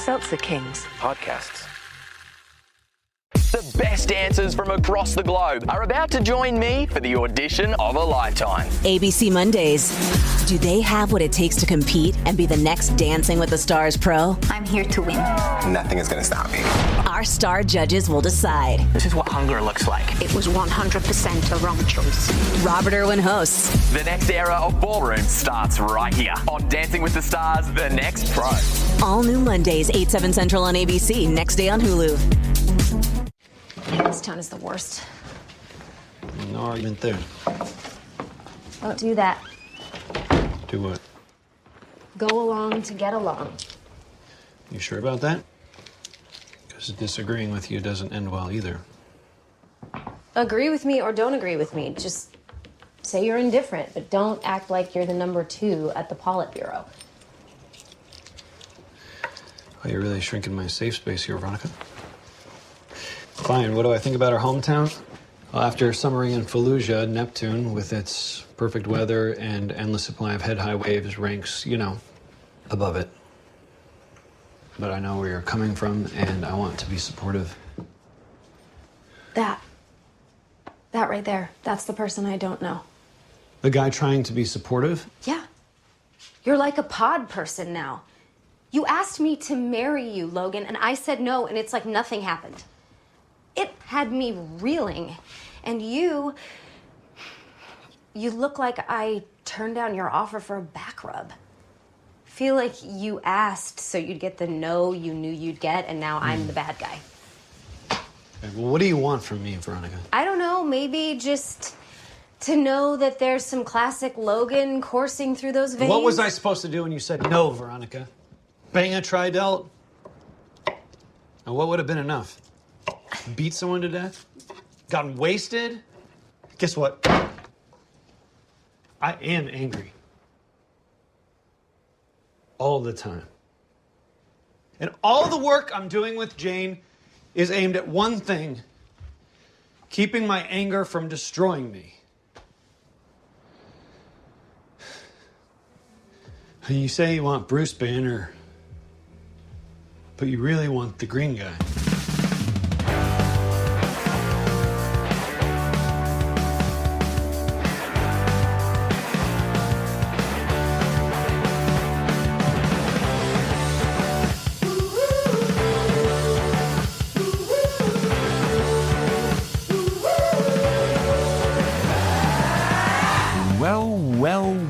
Seltzer Kings. Podcasts. The best dancers from across the globe are about to join me for the audition of a lifetime. ABC Mondays. Do they have what it takes to compete and be the next Dancing with the Stars pro? I'm here to win. Nothing is going to stop me. Our star judges will decide. This is what hunger looks like. It was 100% the wrong choice. Robert Irwin hosts. The next era of ballroom starts right here on Dancing with the Stars, The Next Pro. All new Mondays, 8, 7 Central on ABC, next day on Hulu. This town is the worst. No argument there. Don't do that. Do what? Go along to get along. You sure about that? Because disagreeing with you doesn't end well either. Agree with me or don't agree with me. Just say you're indifferent, but don't act like you're the number 2 at the Politburo. Oh, you're really shrinking my safe space here, Veronica. Fine, what do I think about our hometown? Well, after summering in Fallujah, Neptune, with its perfect weather and endless supply of head-high waves, ranks, above it. But I know where you're coming from, and I want to be supportive. That right there, that's the person I don't know. The guy trying to be supportive? Yeah. You're like a pod person now. You asked me to marry you, Logan, and I said no, and it's like nothing happened. It had me reeling. And you look like I turned down your offer for a back rub. Feel like you asked so you'd get the no you knew you'd get, and now I'm the bad guy. Okay, well, what do you want from me, Veronica? I don't know, maybe just to know that there's some classic Logan coursing through those veins. What was I supposed to do when you said no, Veronica? Bang a tri-delt? Now, what would have been enough? Beat someone to death? Gotten wasted? Guess what? I am angry. All the time. And all the work I'm doing with Jane is aimed at one thing: keeping my anger from destroying me. And you say you want Bruce Banner, but you really want the green guy.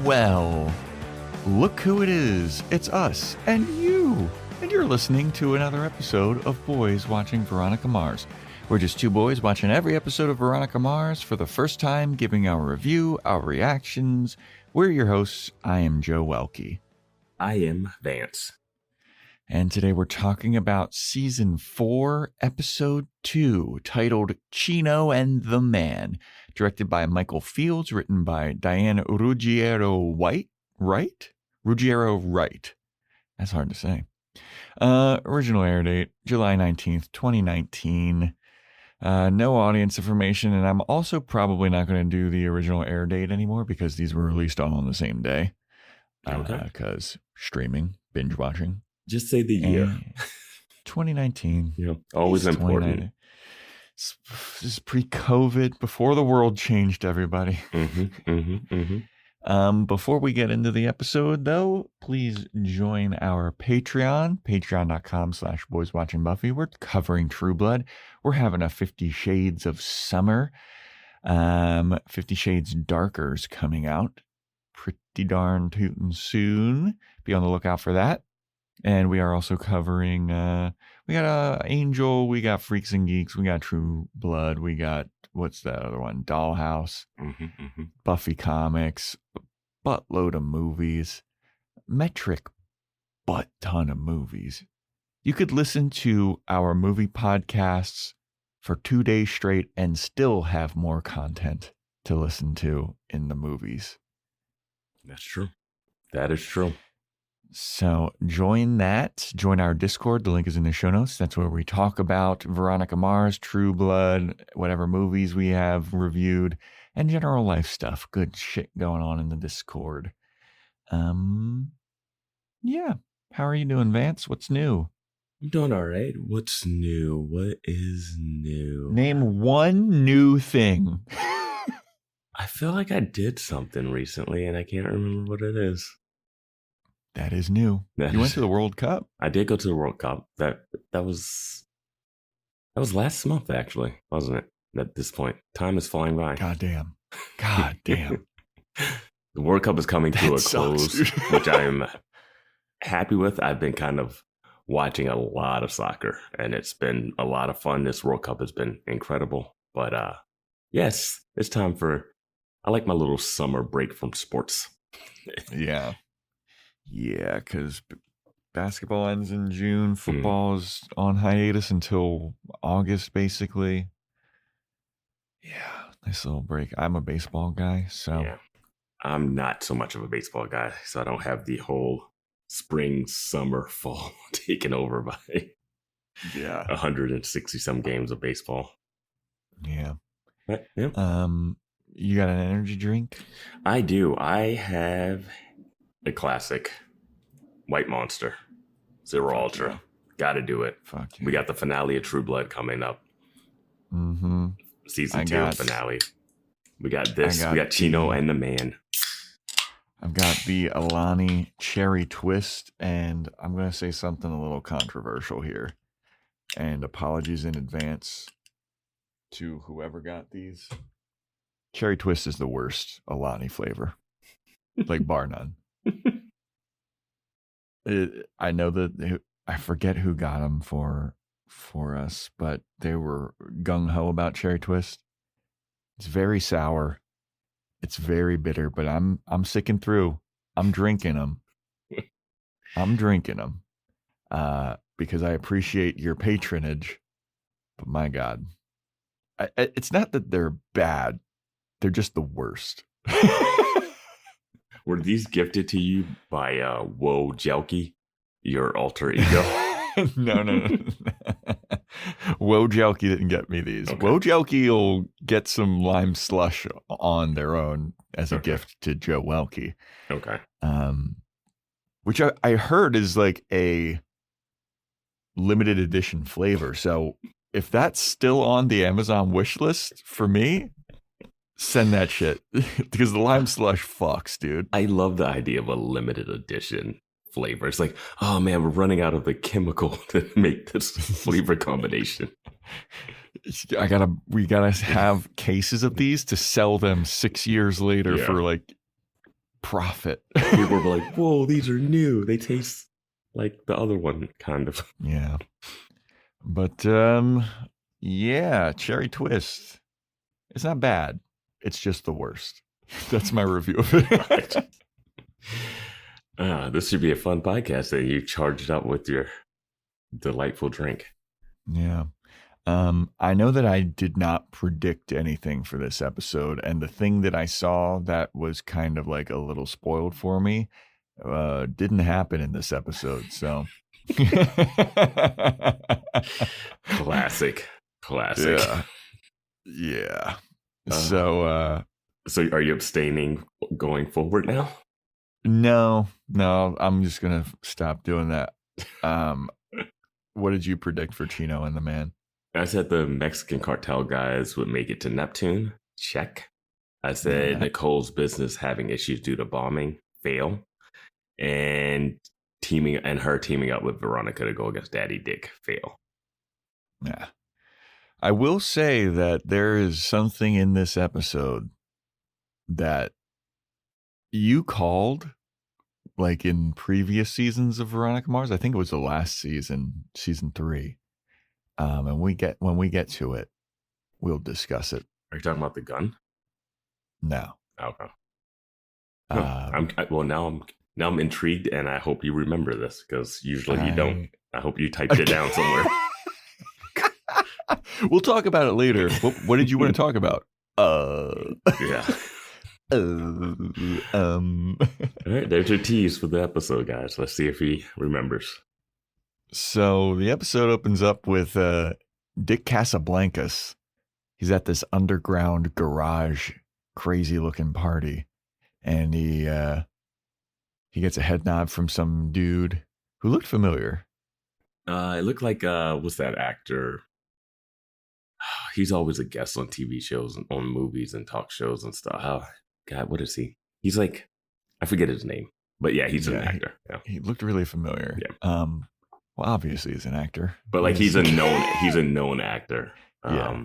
Well, look who it is. It's us and you. And you're listening to another episode of Boys Watching Veronica Mars. We're just two boys watching every episode of Veronica Mars for the first time, giving our review, our reactions. We're your hosts. I am Joe Welke. I am Vance. And today we're talking about Season 4, Episode 2, titled Chino and the Man, directed by Michael Fields, written by Diane Ruggiero Wright? Ruggiero Wright. That's hard to say. Original air date, July 19th, 2019. No audience information, and I'm also probably not going to do the original air date anymore because these were released all on the same day. Okay. Because streaming, binge watching. Just say the year. 2019. Yeah, always important. This is pre-COVID, before the world changed, everybody. Before we get into the episode, though, please join our Patreon, patreon.com/boyswatchingbuffy. We're covering True Blood. We're having a 50 Shades of Summer. 50 Shades Darker's coming out pretty darn tootin' soon. Be on the lookout for that. And we are also covering, we got Angel, we got Freaks and Geeks, we got True Blood, we got, what's that other one? Dollhouse, Buffy comics, buttload of movies, metric butt ton of movies. You could listen to our movie podcasts for 2 days straight and still have more content to listen to in the movies. That's true. That is true. So join that. Join our Discord. The link is in the show notes. That's where we talk about Veronica Mars, True Blood, whatever movies we have reviewed, and general life stuff. Good shit going on in the Discord. Yeah. How are you doing, Vance? What's new? I'm doing all right. What's new? What is new? Name one new thing. I feel like I did something recently and I can't remember what it is. That is new. You went to the World Cup? I did go to the World Cup. That was last month, actually, wasn't it? At this point, time is flying by. God damn. The World Cup is coming to a Sucks, close, dude. which I am happy with. I've been kind of watching a lot of soccer, and it's been a lot of fun. This World Cup has been incredible. But yes, it's time for. I like my little summer break from sports. Yeah, because basketball ends in June. Football is on hiatus until August, basically. Yeah, nice little break. I'm a baseball guy, so. Yeah. I'm not so much of a baseball guy, so I don't have the whole spring, summer, fall taken over by 160 some games of baseball. Yeah. But, yeah. You got an energy drink? I do. I have a classic White Monster, Zero Ultra. Yeah. Got to do it. Fuck yeah. We got the finale of True Blood coming up. Mm-hmm. Season 2 finale. We got this. We got Chino and the man. I've got the Alani Cherry Twist, and I'm going to say something a little controversial here. And apologies in advance to whoever got these. Cherry Twist is the worst Alani flavor. Like, bar none. I know that I forget who got them for us, but they were gung-ho about Cherry Twist. It's very sour. It's very bitter, but I'm sticking through. I'm drinking them. Because I appreciate your patronage. But my God, it's not that they're bad. They're just the worst. Were these gifted to you by Woe Jelky, your alter ego? No. Wojelky didn't get me these. Okay. Wojelky will get some lime slush on their own as a gift to Joe Welke. Okay. Which I heard is like a limited edition flavor. So if that's still on the Amazon wish list for me, send that shit. Because the lime slush fucks, dude. I love the idea of a limited edition flavor. It's like, oh man, we're running out of the chemical to make this flavor combination. We gotta have cases of these to sell them 6 years later for like profit. People were like, whoa, these are new. They taste like the other one, kind of. Yeah. But Cherry Twist. It's not bad. It's just the worst. That's my review of it. This should be a fun podcast that you charged up with your delightful drink. Yeah. I know that I did not predict anything for this episode, and the thing that I saw that was kind of like a little spoiled for me didn't happen in this episode. So Classic. Yeah. So are you abstaining going forward now? No, I'm just going to stop doing that. What did you predict for Chino and the man? I said the Mexican cartel guys would make it to Neptune. Check. I said Nicole's business having issues due to bombing. Fail. And her teaming up with Veronica to go against Daddy Dick. Fail. Yeah. I will say that there is something in this episode that you called, like in previous seasons of Veronica Mars. I think it was the last season 3. And when we get to it, we'll discuss it. Are you talking about the gun? No. Okay. Now I'm intrigued, and I hope you remember this, because usually you don't. I hope you typed it down somewhere. We'll talk about it later. What did you want to talk about? Yeah. All right, there's your tease for the episode, guys. Let's see if he remembers. So the episode opens up with Dick Casablancas. He's at this underground garage, crazy looking party, and he gets a head nod from some dude who looked familiar. It looked like what's that actor? He's always a guest on TV shows and on movies and talk shows and stuff. Oh, God, what is he? He's like, I forget his name, but yeah, he's an actor. He looked really familiar. Yeah. Well, obviously he's an actor, but like he's a known actor. Yeah.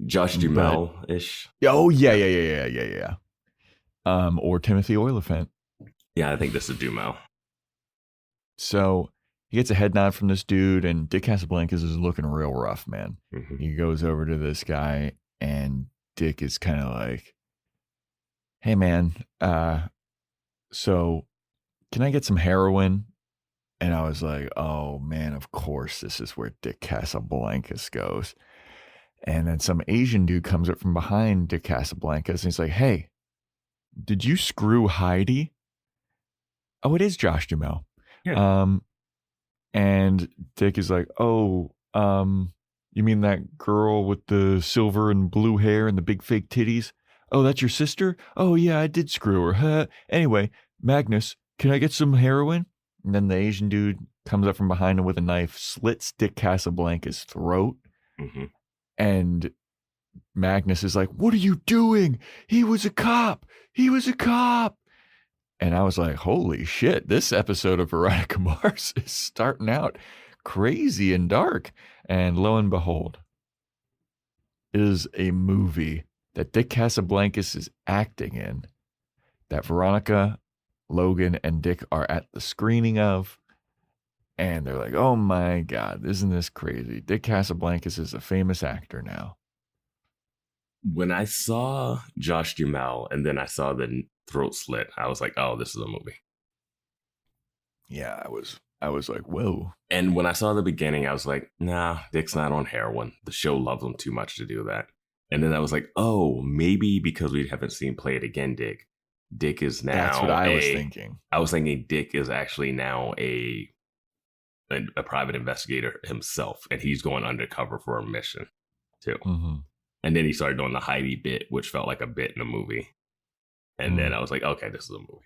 Josh Duhamel-ish. Oh yeah. Or Timothy Olyphant. Yeah, I think this is Duhamel. So he gets a head nod from this dude, and Dick Casablancas is looking real rough, man. Mm-hmm. He goes over to this guy, and Dick is kind of like, "Hey, man, so can I get some heroin?" And I was like, "Oh man, of course, this is where Dick Casablancas goes." And then some Asian dude comes up from behind Dick Casablancas, and he's like, "Hey, did you screw Heidi?" Oh, it is Josh Duhamel. Yeah. And Dick is like, "Oh, you mean that girl with the silver and blue hair and the big fake titties? Oh, that's your sister? Oh, yeah, I did screw her. Huh? Anyway, Magnus, can I get some heroin?" And then the Asian dude comes up from behind him with a knife, slits Dick Casablancas' throat. Mm-hmm. And Magnus is like, "What are you doing? He was a cop. He was a cop." And I was like, holy shit, this episode of Veronica Mars is starting out crazy and dark. And lo and behold, it is a movie that Dick Casablancas is acting in, that Veronica, Logan, and Dick are at the screening of. And they're like, oh my God, isn't this crazy? Dick Casablancas is a famous actor now. When I saw Josh Duhamel and then I saw the throat slit, I was like, oh, this is a movie. Yeah, I was like, whoa. And when I saw the beginning, I was like, nah, Dick's not on heroin. The show loves him too much to do that. And then I was like, oh, maybe because we haven't seen Play It Again, Dick is now. That's what I was thinking. I was thinking Dick is actually now a private investigator himself, and he's going undercover for a mission too. Mm-hmm. And then he started doing the Heidi bit, which felt like a bit in a movie. And then I was like, okay, this is a movie.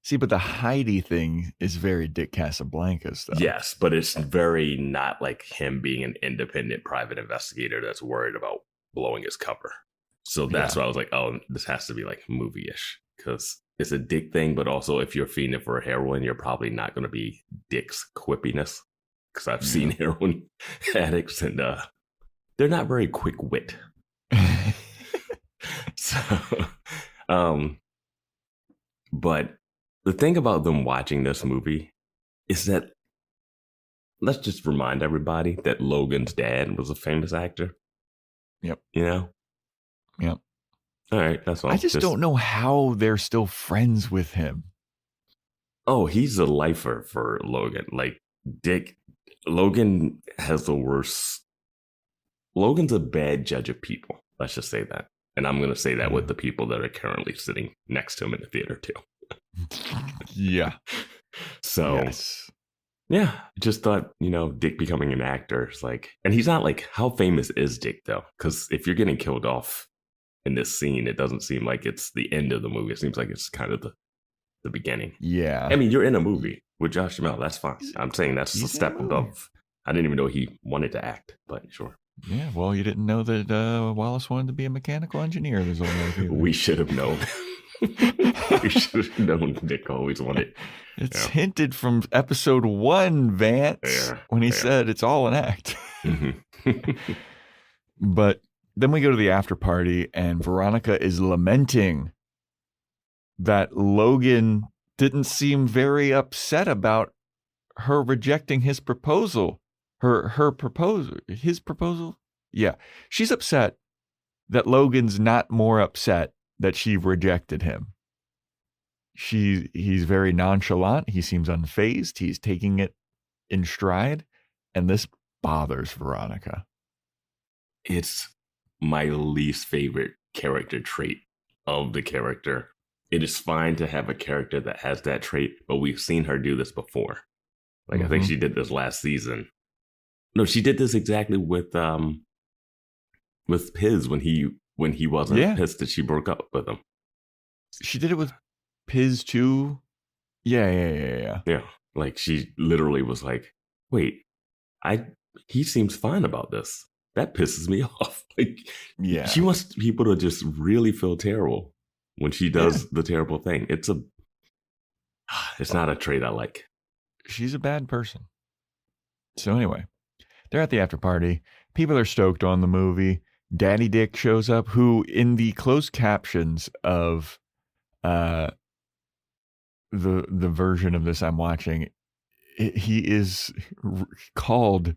See, but the Heidi thing is very Dick Casablancas, though. Yes, but it's very not like him being an independent private investigator that's worried about blowing his cover. So that's why I was like, oh, this has to be like movie-ish, because it's a Dick thing, but also if you're fiending for heroin, you're probably not going to be Dick's quippiness, because I've seen heroin addicts and they're not very quick wit. So, but the thing about them watching this movie is that, let's just remind everybody that Logan's dad was a famous actor. Yep. You know? Yep. All right, that's all. I just don't know how they're still friends with him. Oh, he's a lifer for Logan. Like, Logan has the worst. Logan's a bad judge of people. Let's just say that. And I'm going to say that with the people that are currently sitting next to him in the theater, too. Yeah. So, yes. Yeah, just thought, Dick becoming an actor is like, and he's not like, how famous is Dick, though? Because if you're getting killed off in this scene, it doesn't seem like it's the end of the movie. It seems like it's kind of the beginning. Yeah. I mean, you're in a movie with Josh Duhamel. That's fine. I'm saying that's a step above. I didn't even know he wanted to act, but sure. Yeah, well, you didn't know that Wallace wanted to be a mechanical engineer this whole life. We should have known. We should have known Dick always wanted. It's hinted from episode 1, Vance, when he said it's all an act. Mm-hmm. But then we go to the after party, and Veronica is lamenting that Logan didn't seem very upset about her rejecting his proposal. His proposal? Yeah. She's upset that Logan's not more upset that she rejected him. He's very nonchalant. He seems unfazed. He's taking it in stride. And this bothers Veronica. It's my least favorite character trait of the character. It is fine to have a character that has that trait, but we've seen her do this before. Like, I think she did this last season. No, she did this exactly with Piz when he wasn't pissed that she broke up with him. She did it with Piz too. Yeah. Yeah, like she literally was like, wait, he seems fine about this. That pisses me off. Like, Yeah. she wants people to just really feel terrible when she does the terrible thing. It's not a trait I like. She's a bad person. So anyway, they're at the after party. People are stoked on the movie. Daddy Dick shows up, who in the closed captions of the version of this I'm watching, he is called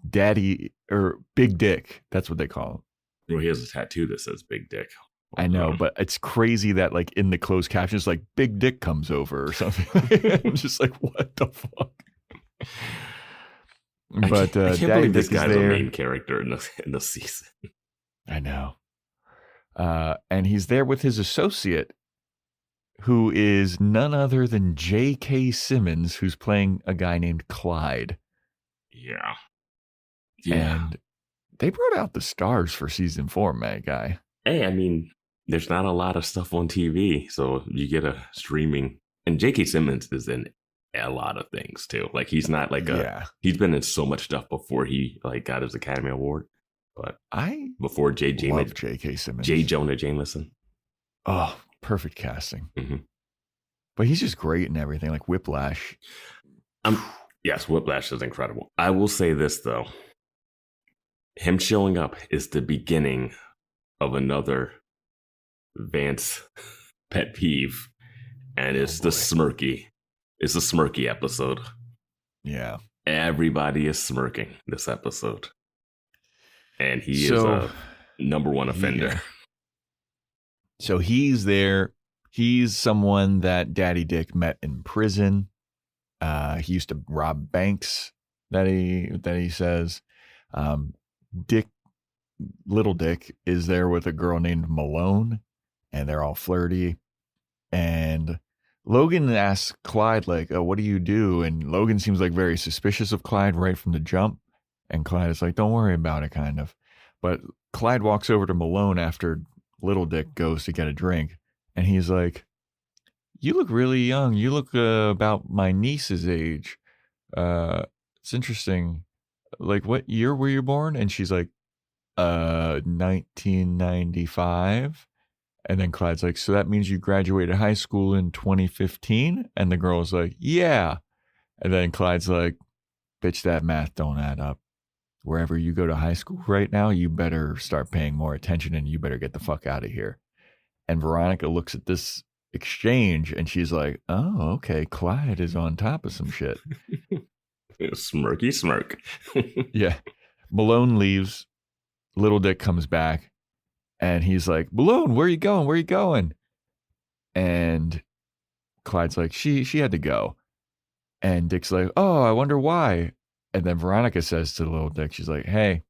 Daddy or Big Dick. That's what they call him. Well, he has a tattoo that says Big Dick. I know, but it's crazy that like in the closed captions, like Big Dick comes over or something. I'm just like, what the fuck? But I can't Daddy believe this Dick is guy's the there. main character in the season. I know. And he's there with his associate, who is none other than J.K. Simmons, who's playing a guy named Clyde. Yeah. And they brought out the stars for season 4, my guy. Hey, I mean, there's not a lot of stuff on TV, so you get a streaming. And J.K. Simmons is in a lot of things too. Like, he's not like he's been in so much stuff before he like got his Academy Award. But before love J.K. Simmons. J. Jonah Jameson. Oh, perfect casting. Mm-hmm. But he's just great in everything, like Whiplash. Yes, Whiplash is incredible. I will say this though. Him showing up is the beginning of another Vance pet peeve. And it's the smirky. It's a smirky episode. Yeah. Everybody is smirking this episode. And he is a number one offender. Yeah. So he's there. He's someone that Daddy Dick met in prison. He used to rob banks, that he says. Little Dick is there with a girl named Malone, and they're all flirty. And Logan asks Clyde, like, oh, what do you do? And Logan seems like very suspicious of Clyde right from the jump. And Clyde is like, don't worry about it, kind of. But Clyde walks over to Malone after Little Dick goes to get a drink. And he's like, you look really young. You look about my niece's age. It's interesting. Like, what year were you born? And she's like, 1995. And then Clyde's like, so that means you graduated high school in 2015? And the girl's like, yeah. And then Clyde's like, bitch, that math don't add up. Wherever you go to high school right now, you better start paying more attention and you better get the fuck out of here. And Veronica looks at this exchange and she's like, oh, okay, Clyde is on top of some shit. Smirky smirk. Yeah. Malone leaves. Little Dick comes back. And he's like, Malone, where are you going? Where are you going? And Clyde's like, she had to go. And Dick's like, oh, I wonder why. And then Veronica says to Little Dick, she's like, hey,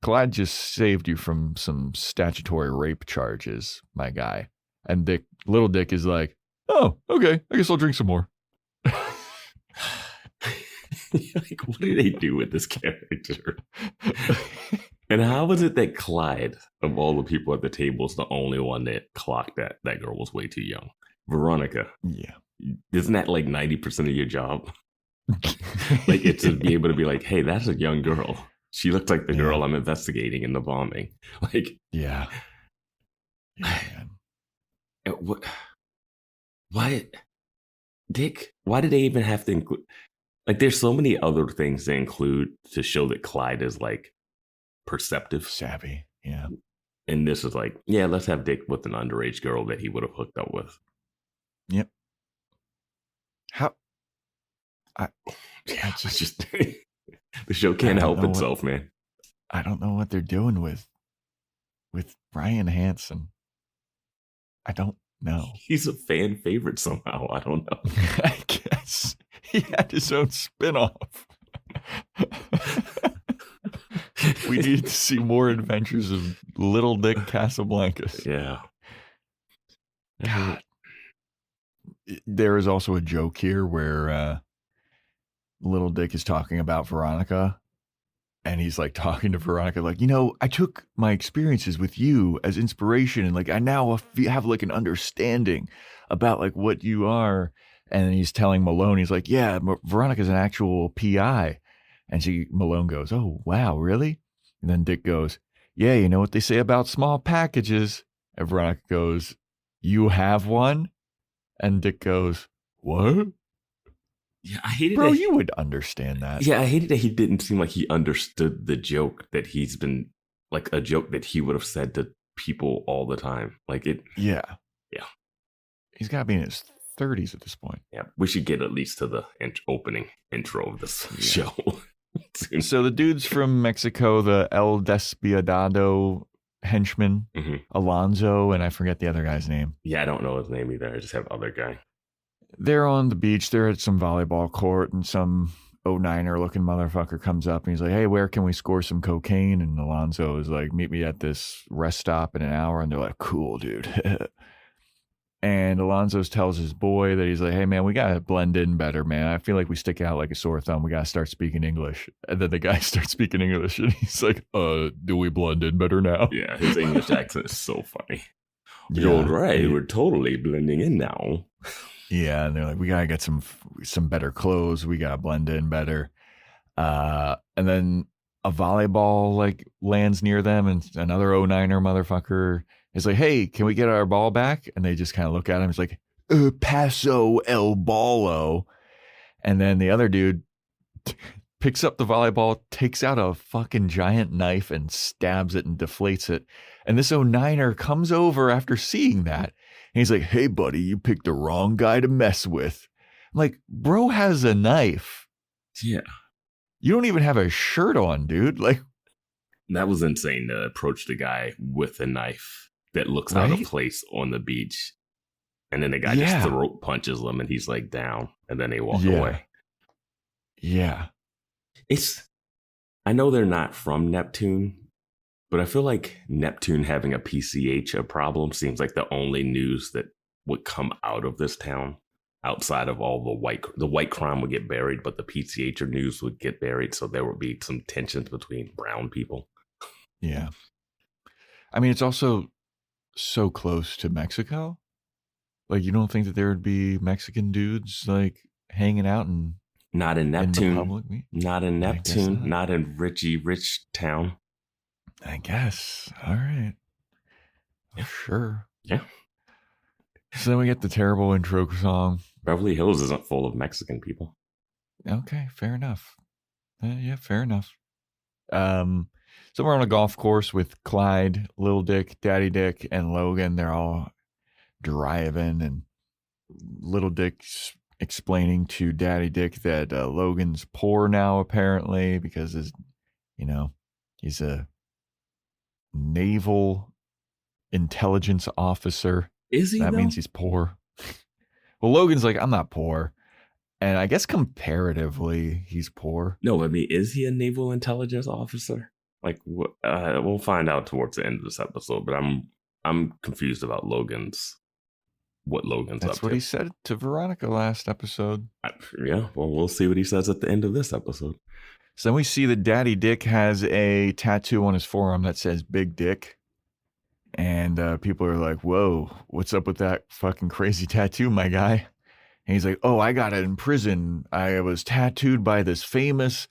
Clyde just saved you from some statutory rape charges, my guy. And Little Dick is like, oh, okay, I guess I'll drink some more. Like, what do they do with this character? And how is it that Clyde, of all the people at the table, is the only one that clocked that girl was way too young? Veronica. Yeah. Isn't that like 90% of your job? Like, it's to be able to be like, hey, that's a young girl. She looks like the girl I'm investigating in the bombing. Like, yeah. Man. What? Why, Dick? Why did they even have to include? Like, there's so many other things they include to show that Clyde is like perceptive, savvy. Yeah. And this is like, yeah, let's have Dick with an underage girl that he would have hooked up with. Yep. It's just the show can't help itself, man. I don't know what they're doing with Brian Hansen. I don't know. He's a fan favorite somehow. I don't know. I guess he had his own spinoff. We need to see more adventures of Little Dick Casablancas. Yeah. God. There is also a joke here where Little Dick is talking about Veronica, and he's like talking to Veronica like, you know, I took my experiences with you as inspiration, and like I now have like an understanding about like what you are. And he's telling Malone, he's like, yeah, Veronica's an actual PI. And Malone goes, "Oh, wow, really?" And then Dick goes, "Yeah, you know what they say about small packages." And Veronica goes, "You have one?" And Dick goes, "What?" Yeah, I hated Bro, that. you would understand that. Yeah, I hated that he didn't seem like he understood the joke that he's been, like a joke that he would have said to people all the time. Like it. Yeah. Yeah. He's got to be in his 30s at this point. Yeah, we should get at least to the opening intro of this show. So the dudes from Mexico, the El Despiadado henchman, Alonzo, and I forget the other guy's name. Yeah, I don't know his name either. I just have other guy. They're on the beach. They're at some volleyball court, and some 09er looking motherfucker comes up and he's like, "Hey, where can we score some cocaine?" And Alonzo is like, "Meet me at this rest stop in an hour." And they're like, "Cool, dude." And Alonzo tells his boy that he's like, "Hey, man, we got to blend in better, man. I feel like we stick out like a sore thumb. We got to start speaking English." And then the guy starts speaking English and he's like, "Do we blend in better now?" Yeah, his English accent is so funny. You're right. We're totally blending in now. Yeah, and they're like, "We got to get some better clothes. We got to blend in better." And then a volleyball like lands near them and another 09er motherfucker is like, "Hey, can we get our ball back?" And they just kind of look at him. It's like, "Paso el ballo." And then the other dude picks up the volleyball, takes out a fucking giant knife and stabs it and deflates it. And this 09er comes over after seeing that. And he's like, "Hey, buddy, you picked the wrong guy to mess with." I'm like, bro has a knife. Yeah. You don't even have a shirt on, dude. Like, that was insane to approach the guy with a knife that looks out of place on the beach. And then the guy just throat punches him and he's like down. And then they walk away. Yeah. I know they're not from Neptune, but I feel like Neptune having a PCH a problem seems like the only news that would come out of this town outside of all the white crime would get buried, but the PCH news would get buried. So there would be some tensions between brown people. Yeah. I mean, it's also so close to Mexico. Like, you don't think that there would be Mexican dudes like hanging out and not in Neptune, not in Neptune, not in Richie Rich town. I guess. All right. Yeah. Sure. Yeah. So then we get the terrible intro song. Beverly Hills isn't full of Mexican people. Okay, fair enough. Yeah, fair enough. So we're on a golf course with Clyde, Lil Dick, Daddy Dick, and Logan. They're all driving, and Little Dick's explaining to Daddy Dick that Logan's poor now, apparently, because he's a naval intelligence officer. Is he? That means he's poor. Well, Logan's like, "I'm not poor." And I guess comparatively, he's poor. No, I mean, is he a naval intelligence officer? Like, we'll find out towards the end of this episode. But I'm confused about what Logan's up to. That's what he said to Veronica last episode. Yeah, well, we'll see what he says at the end of this episode. So then we see that Daddy Dick has a tattoo on his forearm that says Big Dick. And people are like, "Whoa, what's up with that fucking crazy tattoo, my guy?" And he's like, "Oh, I got it in prison. I was tattooed by this famous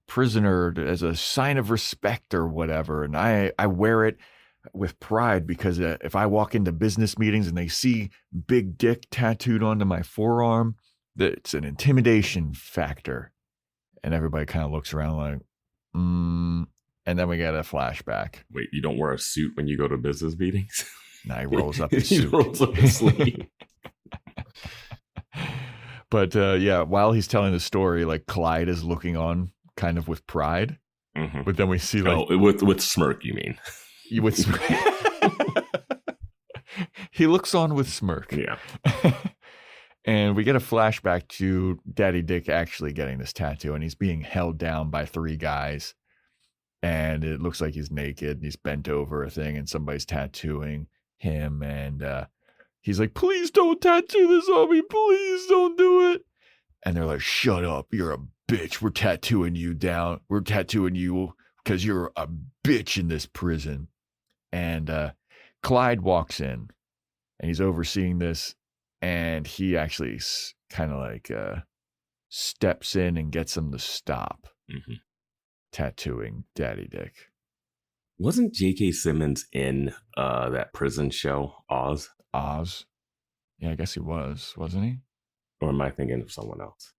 prisoner as a sign of respect or whatever. And I wear it with pride because if I walk into business meetings and they see Big Dick tattooed onto my forearm, it's an intimidation factor." And everybody kind of looks around like, And then we get a flashback. Wait, you don't wear a suit when you go to business meetings? Nah, he rolls up his suit. He rolls up his sleeve. But while he's telling the story, like Clyde is looking on kind of with pride. Mm-hmm. But then we see like... with smirk, you mean? With smirk. He looks on with smirk. Yeah. And we get a flashback to Daddy Dick actually getting this tattoo, and he's being held down by 3 guys. And it looks like he's naked and he's bent over a thing and somebody's tattooing him. And he's like, "Please don't tattoo this on me. Please don't do it." And they're like, "Shut up. You're a bitch. We're tattooing you down. We're tattooing you because you're a bitch in this prison." And Clyde walks in and he's overseeing this. And he actually kind of like steps in and gets him to stop Mhm. tattooing Daddy Dick. Wasn't J.K. Simmons in that prison show, Oz? Oz? Yeah, I guess he was, wasn't he? Or am I thinking of someone else?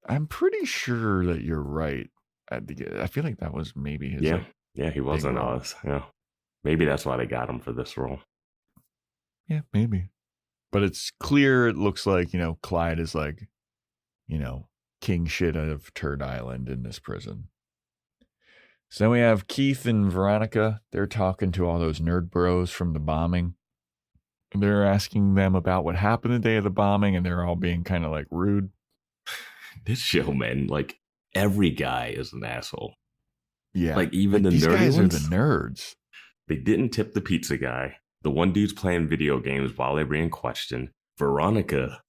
I'm pretty sure that you're right. I feel like that was maybe his. Yeah. Like, Yeah, he was big in role. Oz. Yeah. Maybe that's why they got him for this role. Yeah, maybe. But it's clear, it looks like, Clyde is like, king shit of Turd Island in this prison. So then we have Keith and Veronica. They're talking to all those nerd bros from the bombing. They're asking them about what happened the day of the bombing, and they're all being kind of like rude. This show, man, like every guy is an asshole. Yeah. Like even the these nerdy guys ones. are the nerds. They didn't tip the pizza guy. The one dude's playing video games while they're being questioned. Veronica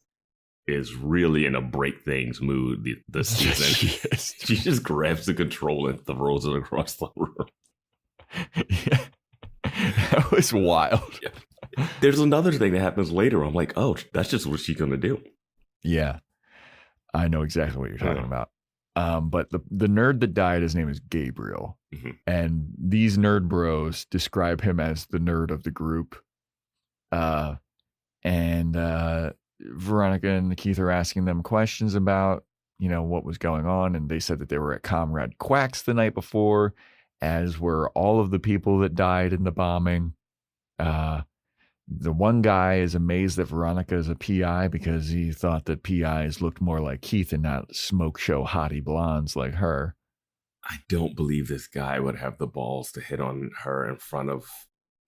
is really in a break things mood this season. She just grabs the controller and throws it across the room. Yeah. That was wild. Yeah. There's another thing that happens later. I'm like, oh, that's just what she's gonna do. Yeah. I know exactly what you're talking about. But the nerd that died, his name is Gabriel. Mm-hmm. And these nerd bros describe him as the nerd of the group. And Veronica and Keith are asking them questions about, what was going on. And they said that they were at Comrade Quack's the night before, as were all of the people that died in the bombing. The one guy is amazed that Veronica is a PI because he thought that PIs looked more like Keith and not smoke show hottie blondes like her. I don't believe this guy would have the balls to hit on her in front of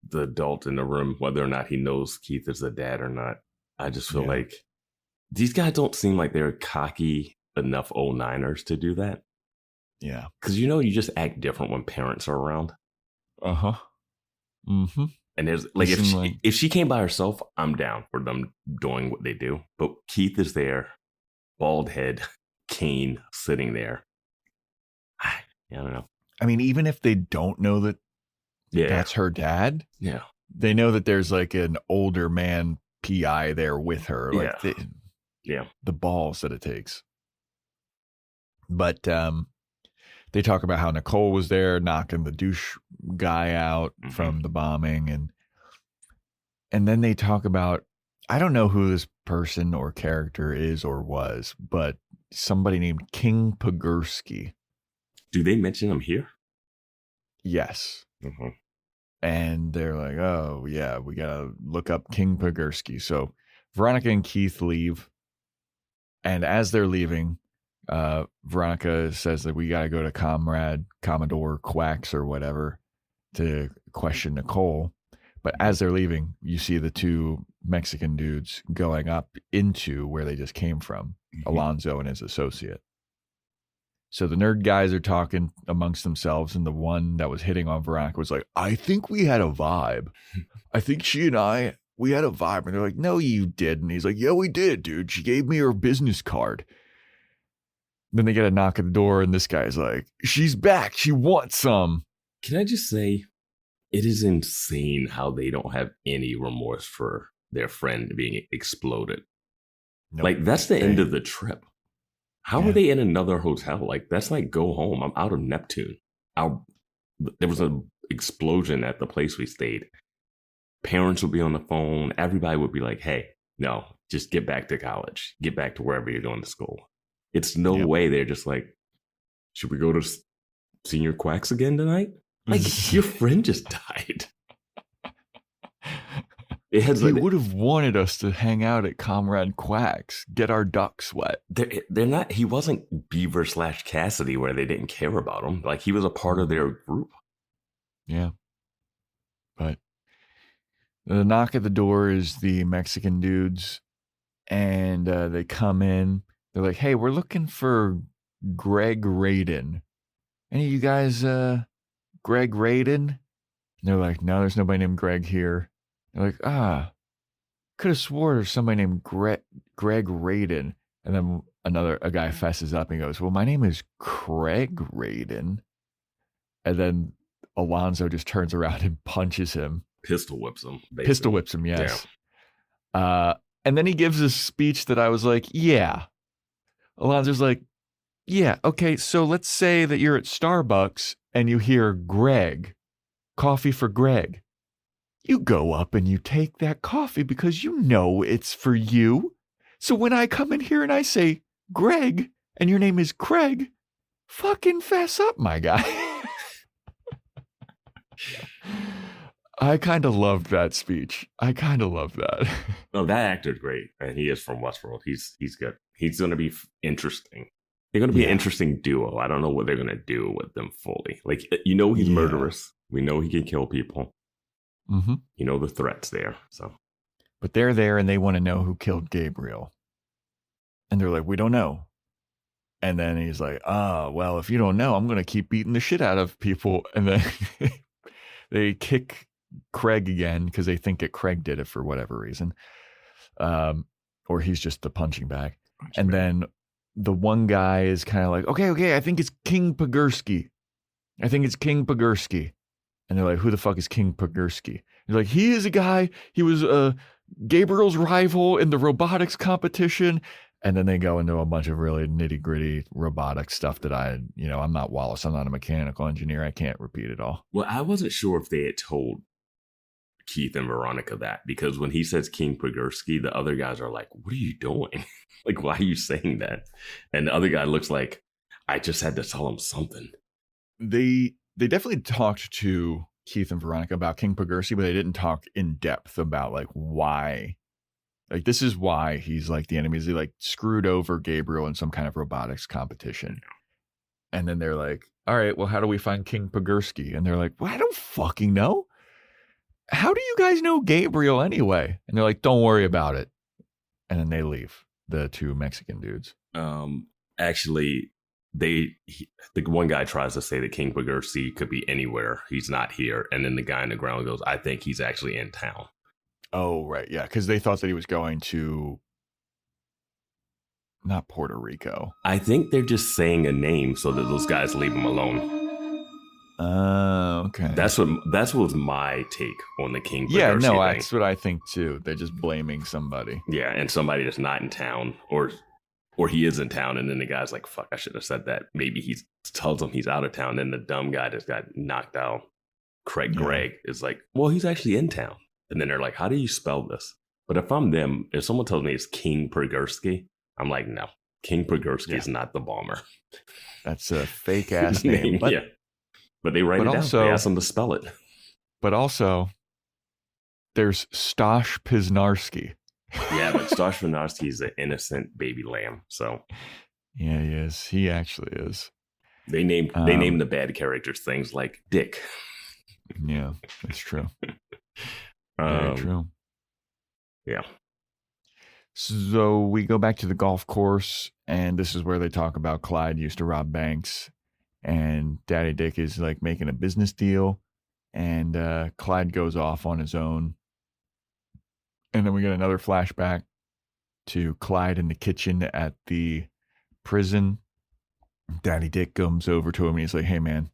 the adult in the room, whether or not he knows Keith is a dad or not. I just feel like these guys don't seem like they're cocky enough old niners to do that. Yeah. Because, you just act different when parents are around. Uh-huh. Mm-hmm. And there's like if she came by herself, I'm down for them doing what they do. But Keith is there, bald head, cane sitting there. I don't know. I mean, even if they don't know that that's her dad, they know that there's like an older man PI there with her. Like the balls that it takes. But they talk about how Nicole was there knocking the douche guy out from the bombing. And then they talk about, I don't know who this person or character is or was, but somebody named King Pogorski. Do they mention him here? Yes. Mm-hmm. And they're like, oh, yeah, we got to look up King Pogorski. So Veronica and Keith leave. And as they're leaving, Veronica says that we got to go to Commodore Quacks or whatever to question Nicole. But as they're leaving, you see the two Mexican dudes going up into where they just came from, Alonzo and his associate. So the nerd guys are talking amongst themselves, and the one that was hitting on Veronica was like, I think we had a vibe. I think she and we had a vibe. And they're like, no, you didn't. And he's like, yeah, we did, dude. She gave me her business card. Then they get a knock at the door, and this guy's like, she's back. She wants some. Can I just say, it is insane how they don't have any remorse for their friend being exploded. Nope. Like, that's the end of the trip. How are they in another hotel? Like, that's like, go home. I'm out of Neptune. There was an explosion at the place we stayed. Parents would be on the phone. Everybody would be like, hey, no, just get back to college. Get back to wherever you're going to school. It's no way they're just like, should we go to Senior Quacks again tonight? Like, your friend just died. They would have wanted us to hang out at Comrade Quacks, get our ducks wet. They're not. He wasn't Beaver / Cassidy where they didn't care about him. Like, he was a part of their group. Yeah. But the knock at the door is the Mexican dudes, and they come in. They're like, hey, we're looking for Greg Radin. Any of you guys, Greg Radin? And they're like, no, there's nobody named Greg here. They're like, could have swore there's somebody named Greg Radin. And then a guy fesses up and goes, well, my name is Craig Radin. And then Alonzo just turns around and punches him. Pistol whips him. Basically. Pistol whips him, yes. And then he gives a speech that I was like, yeah, Alonzo's like, yeah, okay, so let's say that you're at Starbucks and you hear Greg, coffee for Greg. You go up and you take that coffee because you know it's for you. So when I come in here and I say, Greg, and your name is Craig, fucking fess up, my guy. I kind of loved that speech. I kind of love that. No, that actor's great, and he is from Westworld. He's good. He's going to be interesting. They're going to be an interesting duo. I don't know what they're going to do with them fully. Like, he's murderous. We know he can kill people. Mm-hmm. The threat's there. So, but they're there and they want to know who killed Gabriel. And they're like, we don't know. And then he's like, well, if you don't know, I'm going to keep beating the shit out of people. And then they kick Craig again because they think that Craig did it for whatever reason. Or he's just the punching bag. And then the one guy is kind of like, okay, I think it's King Pogorski. And they're like, who the fuck is King Pogorski? They're like, he is a guy. He was Gabriel's rival in the robotics competition. And then they go into a bunch of really nitty gritty robotic stuff that I'm not Wallace. I'm not a mechanical engineer. I can't repeat it all. Well, I wasn't sure if they had told Keith and Veronica that, because when he says King Pogorski, the other guys are like, what are you doing? Like, why are you saying that? And the other guy looks like, I just had to tell him something. They definitely talked to Keith and Veronica about King Pogorski, but they didn't talk in depth about like why. Like, this is why he's like the enemy. He like screwed over Gabriel in some kind of robotics competition. And then they're like, all right, well, how do we find King Pogorski? And they're like, well, I don't fucking know. How do you guys know Gabriel anyway? And they're like, don't worry about it. And then they leave, the two Mexican dudes. Actually, the one guy tries to say that King Pogorski could be anywhere. He's not here. And then the guy in the ground goes, I think he's actually in town. Oh, right. Yeah. Because they thought that he was going to not Puerto Rico. I think they're just saying a name so that those guys leave him alone. Okay. That's what was my take on the King Pogorski thing. That's what I think too. They're just blaming somebody. Yeah, and somebody that's not in town, or he is in town, and then the guy's like, fuck, I should have said that. Maybe he tells him he's out of town, and the dumb guy that got knocked out, Greg, is like, well, he's actually in town. And then they're like, how do you spell this? But if I'm them, if someone tells me it's King Pogorski, I'm like, no, King Pogorski is not the bomber. That's a fake ass name. Yeah. But they write it down. They ask them to spell it. But also, there's Stosh Piznarski. Yeah, but Stosh Piznarski is an innocent baby lamb. So yeah, he is. He actually is. They named the bad characters things like Dick. Yeah, that's true. Very true. Yeah. So we go back to the golf course, and this is where they talk about Clyde used to rob banks, and Daddy Dick is like making a business deal, and Clyde goes off on his own. And then we get another flashback to Clyde in the kitchen at the prison. Daddy Dick comes over to him and he's like, hey man,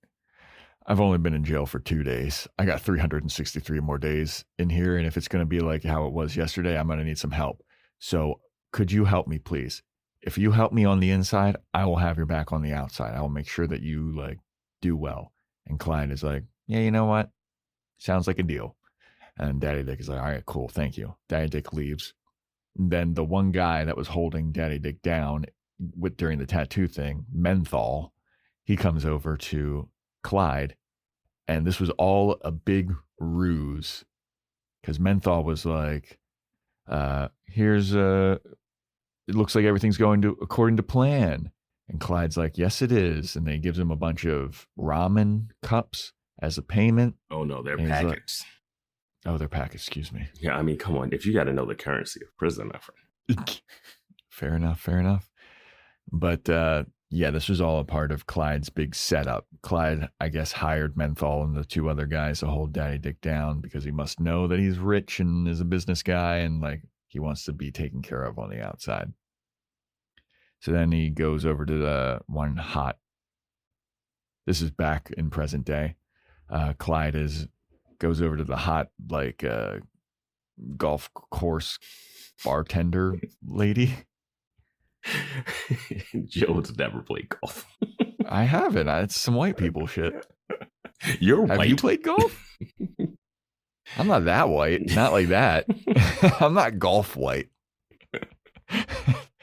I've only been in jail for 2 days. I got 363 more days in here. And if it's going to be like how it was yesterday, I'm going to need some help. So could you help me, please? If you help me on the inside, I will have your back on the outside. I will make sure that you like do well. And Clyde is like, yeah, you know what? Sounds like a deal. And Daddy Dick is like, all right, cool. Thank you. Daddy Dick leaves. And then the one guy that was holding Daddy Dick down during the tattoo thing, Menthol, he comes over to Clyde, and this was all a big ruse because Menthol was like, it looks like everything's going according to plan. And Clyde's like, yes, it is. And they gives him a bunch of ramen cups as a payment. Oh no, they're packets. They're packets, excuse me. Yeah, I mean, come on. If you got to know the currency of prison, my friend. Fair enough. But yeah, this was all a part of Clyde's big setup. Clyde, I guess, hired Menthol and the two other guys to hold Daddy Dick down because he must know that he's rich and is a business guy and like he wants to be taken care of on the outside. So then he goes over to the one hot. This is back in present day. Clyde goes over to the hot like golf course bartender lady. Joe's never played golf. I haven't. It's some white people shit. You're Have white. you played golf? I'm not that white. Not like that. I'm not golf white.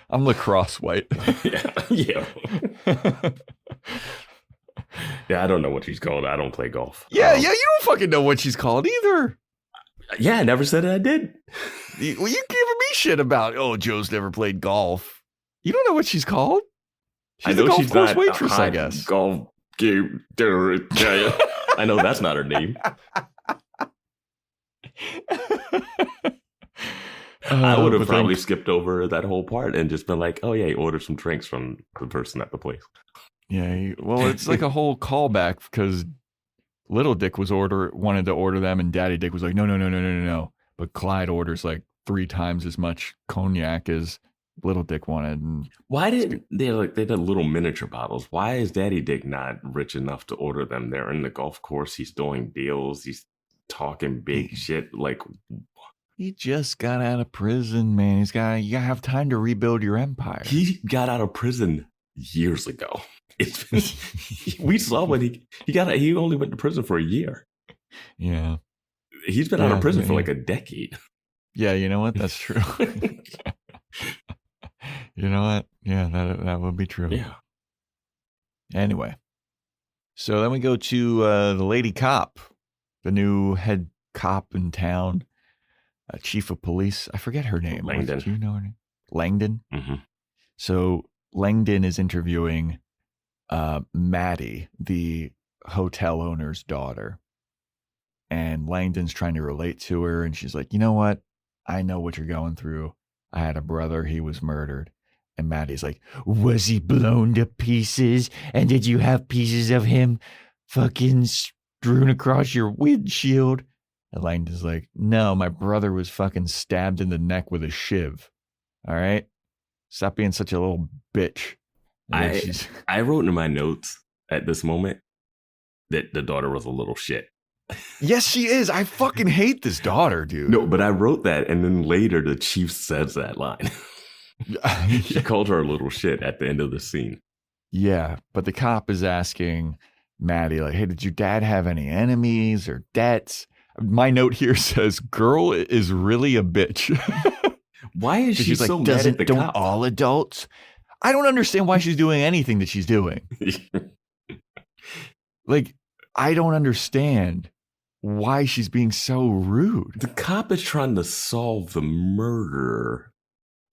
I'm lacrosse white. Yeah. Yeah, I don't know what she's called. I don't play golf. Yeah, you don't fucking know what she's called either. Yeah, I never said I did. You giving me shit about, Joe's never played golf. You don't know what she's called? She's the golf course waitress, I guess. Golf game. I know that's not her name. I would have probably skipped over that whole part and just been like, oh, yeah, order some drinks from the person at the place. Yeah, well, it's like a whole callback because Little Dick wanted to order them, and Daddy Dick was like, no. But Clyde orders like 3 times as much cognac as Little Dick wanted. And why did they did little miniature bottles? Why is Daddy Dick not rich enough to order them? They're in the golf course. He's doing deals. He's talking big shit. Like, he just got out of prison, man. You gotta have time to rebuild your empire. He got out of prison years ago. We saw when he only went to prison for a year. Yeah. He's been out of prison for like a decade. Yeah, you know what? That's true. You know what? Yeah, that would be true. Yeah. Anyway. So then we go to the lady cop, the new head cop in town, chief of police. I forget her name. Langdon. Do you know her name? Langdon? Mm-hmm. So Langdon is interviewing Maddie, the hotel owner's daughter. And Langdon's trying to relate to her. And she's like, you know what? I know what you're going through. I had a brother. He was murdered. And Maddie's like, was he blown to pieces? And did you have pieces of him fucking strewn across your windshield? And Langdon's like, no, my brother was fucking stabbed in the neck with a shiv. All right? Stop being such a little bitch. I wrote in my notes at this moment that the daughter was a little shit. Yes, she is. I fucking hate this daughter, dude. No, but I wrote that, and then later the chief says that line. She called her a little shit at the end of the scene. Yeah, but the cop is asking Maddie, like, hey, did your dad have any enemies or debts? My note here says, girl is really a bitch. Why is she so like, mad at the don't cop? All adults? I don't understand why she's doing anything that she's doing. Like, I don't understand why she's being so rude. The cop is trying to solve the murder.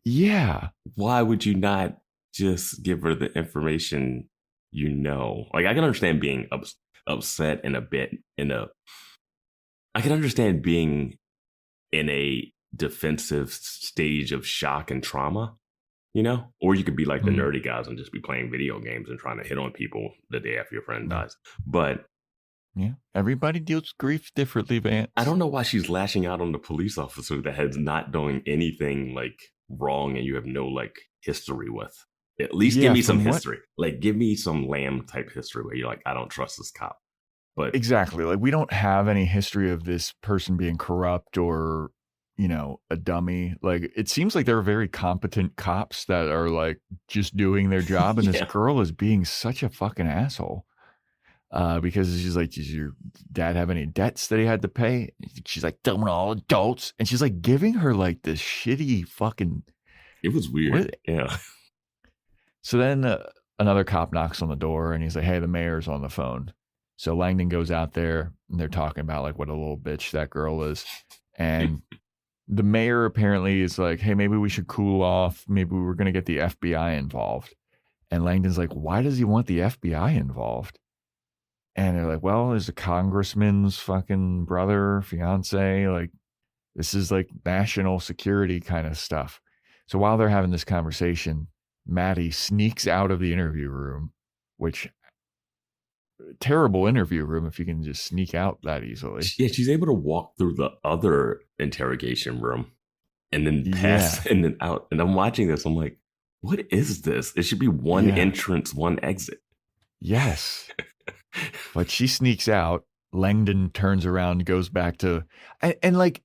Yeah. Why would you not just give her the information you know? Like, I can understand being upset and I can understand being in a defensive stage of shock and trauma, you know? Or you could be like the nerdy guys and just be playing video games and trying to hit on people the day after your friend dies. But yeah, everybody deals with grief differently, Vance. I don't know why she's lashing out on the police officer that has not doing anything like wrong and you have no like history with. At least give me some history. Like, give me some Lamb type history where you're like, I don't trust this cop. But exactly. Like, we don't have any history of this person being corrupt or, you know, a dummy. Like, it seems like they're very competent cops that are like just doing their job. And this girl is being such a fucking asshole. Because she's like, does your dad have any debts that he had to pay? She's like, don't all adults. And she's like giving her like this shitty fucking. It was weird. Yeah. So then another cop knocks on the door and he's like, hey, the mayor's on the phone. So Langdon goes out there and they're talking about like what a little bitch that girl is. And the mayor apparently is like, hey, maybe we should cool off. Maybe we're going to get the FBI involved. And Langdon's like, why does he want the FBI involved? And they're like, well, there's a congressman's fucking brother, fiance. Like, this is like national security kind of stuff. So while they're having this conversation, Maddie sneaks out of the interview room, which terrible interview room if you can just sneak out that easily. Yeah, she's able to walk through the other interrogation room and then pass and then out. And I'm watching this. I'm like, what is this? It should be one entrance, one exit. Yes. But she sneaks out. Langdon turns around, goes back to, and like,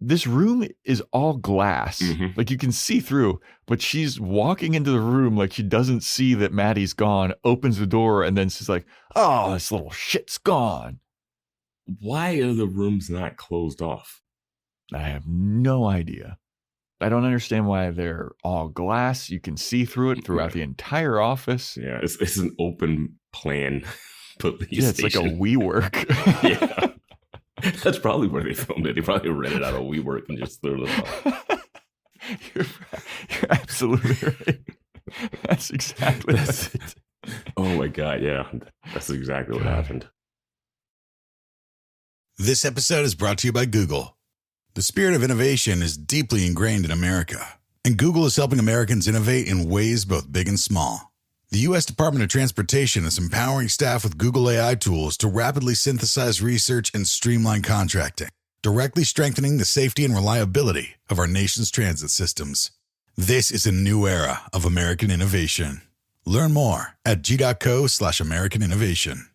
this room is all glass. Mhm. Like you can see through, but she's walking into the room like she doesn't see that Maddie's gone, opens the door, and then she's like, oh, this little shit's gone. Why are the rooms not closed off? I have no idea. I don't understand why they're all glass. You can see through it throughout the entire office. Yeah, it's an open plan police Yeah, it's station. like a WeWork. Yeah. That's probably where they filmed it. They probably rented out a WeWork and just threw it off. You're absolutely right. That's exactly That's it. Oh my God, yeah. That's exactly what happened. This episode is brought to you by Google. The spirit of innovation is deeply ingrained in America, and Google is helping Americans innovate in ways both big and small. The U.S. Department of Transportation is empowering staff with Google AI tools to rapidly synthesize research and streamline contracting, directly strengthening the safety and reliability of our nation's transit systems. This is a new era of American innovation. Learn more at g.co/American innovation.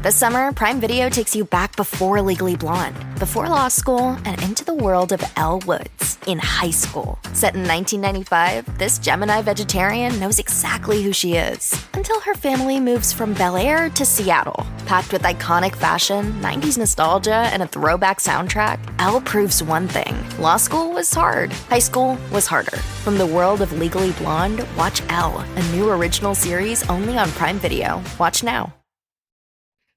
This summer, Prime Video takes you back before Legally Blonde, before law school, and into the world of Elle Woods in high school. Set in 1995, this Gemini vegetarian knows exactly who she is until her family moves from Bel Air to Seattle. Packed with iconic fashion, 90s nostalgia, and a throwback soundtrack, Elle proves one thing. Law school was hard. High school was harder. From the world of Legally Blonde, watch Elle, a new original series only on Prime Video. Watch now.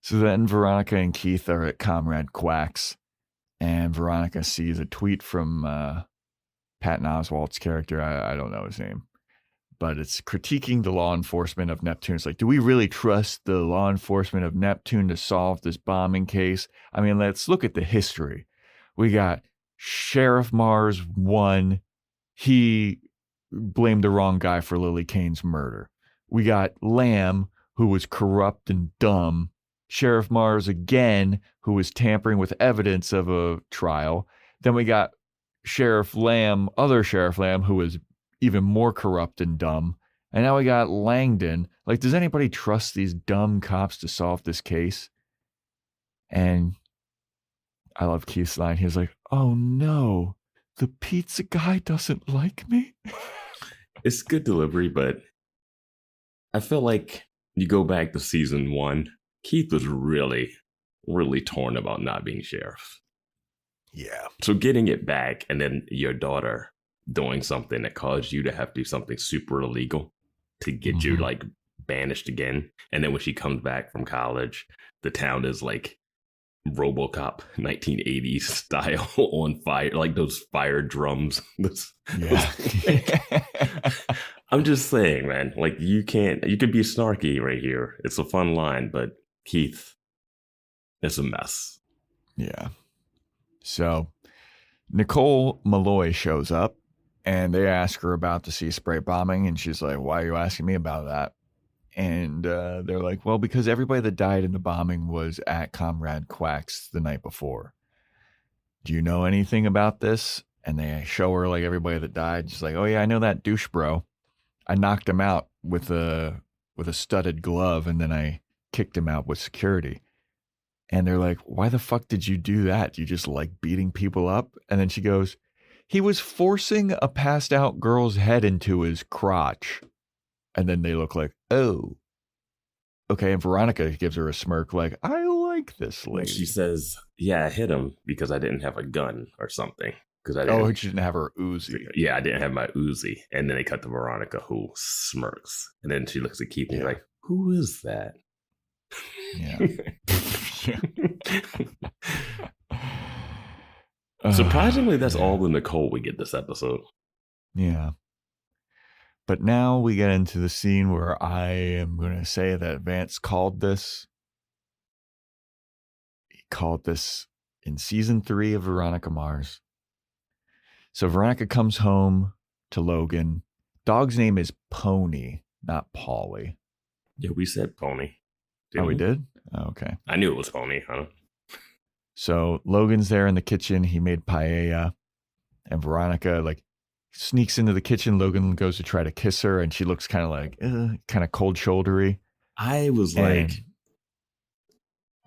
So then Veronica and Keith are at Comrade Quack's, and Veronica sees a tweet from Patton Oswalt's character. I don't know his name, but it's critiquing the law enforcement of Neptune. It's like, do we really trust the law enforcement of Neptune to solve this bombing case? I mean, let's look at the history. We got Sheriff Mars 1. He blamed the wrong guy for Lily Kane's murder. We got Lamb, who was corrupt and dumb. Sheriff Mars again, who was tampering with evidence of a trial. Then we got Sheriff Lamb, other Sheriff Lamb, who was even more corrupt and dumb. And now we got Langdon. Like, does anybody trust these dumb cops to solve this case? And I love Keith's line. He was like, oh no, the pizza guy doesn't like me. It's good delivery, but I feel like you go back to season 1, Keith was really, really torn about not being sheriff. Yeah. So getting it back and then your daughter doing something that caused you to have to do something super illegal to get you like banished again. And then when she comes back from college, the town is like RoboCop 1980s style on fire, like those fire drums. Yeah. I'm just saying, man, like you could be snarky right here. It's a fun line, but Keith, it's a mess. Yeah. So Nicole Malloy shows up and they ask her about the sea spray bombing. And she's like, why are you asking me about that? And they're like, well, because everybody that died in the bombing was at Comrade Quack's the night before. Do you know anything about this? And they show her like everybody that died. She's like, oh yeah, I know that douche bro. I knocked him out with a studded glove, and then I kicked him out with security. And they're like, why the fuck did you do that? Do you just like beating people up? And then she goes, he was forcing a passed out girl's head into his crotch. And then they look like, oh, okay. And Veronica gives her a smirk like, I like this lady. She says, yeah, I hit him because I didn't have a gun or something. She didn't have her Uzi. Yeah, I didn't have my Uzi. And then they cut to Veronica, who smirks. And then she looks at Keith and like, who is that? Yeah. Surprisingly, that's all the Nicole we get this episode. Yeah. But now we get into the scene where I am going to say that Vance called this. He called this in season 3 of Veronica Mars. So Veronica comes home to Logan. Dog's name is Pony, not Polly. Yeah, we said Pony. We did? Oh, okay. I knew it was Pony. Huh? So Logan's there in the kitchen. He made paella. And Veronica like sneaks into the kitchen. Logan goes to try to kiss her. And she looks kind of like, kind of cold shouldery. I was like,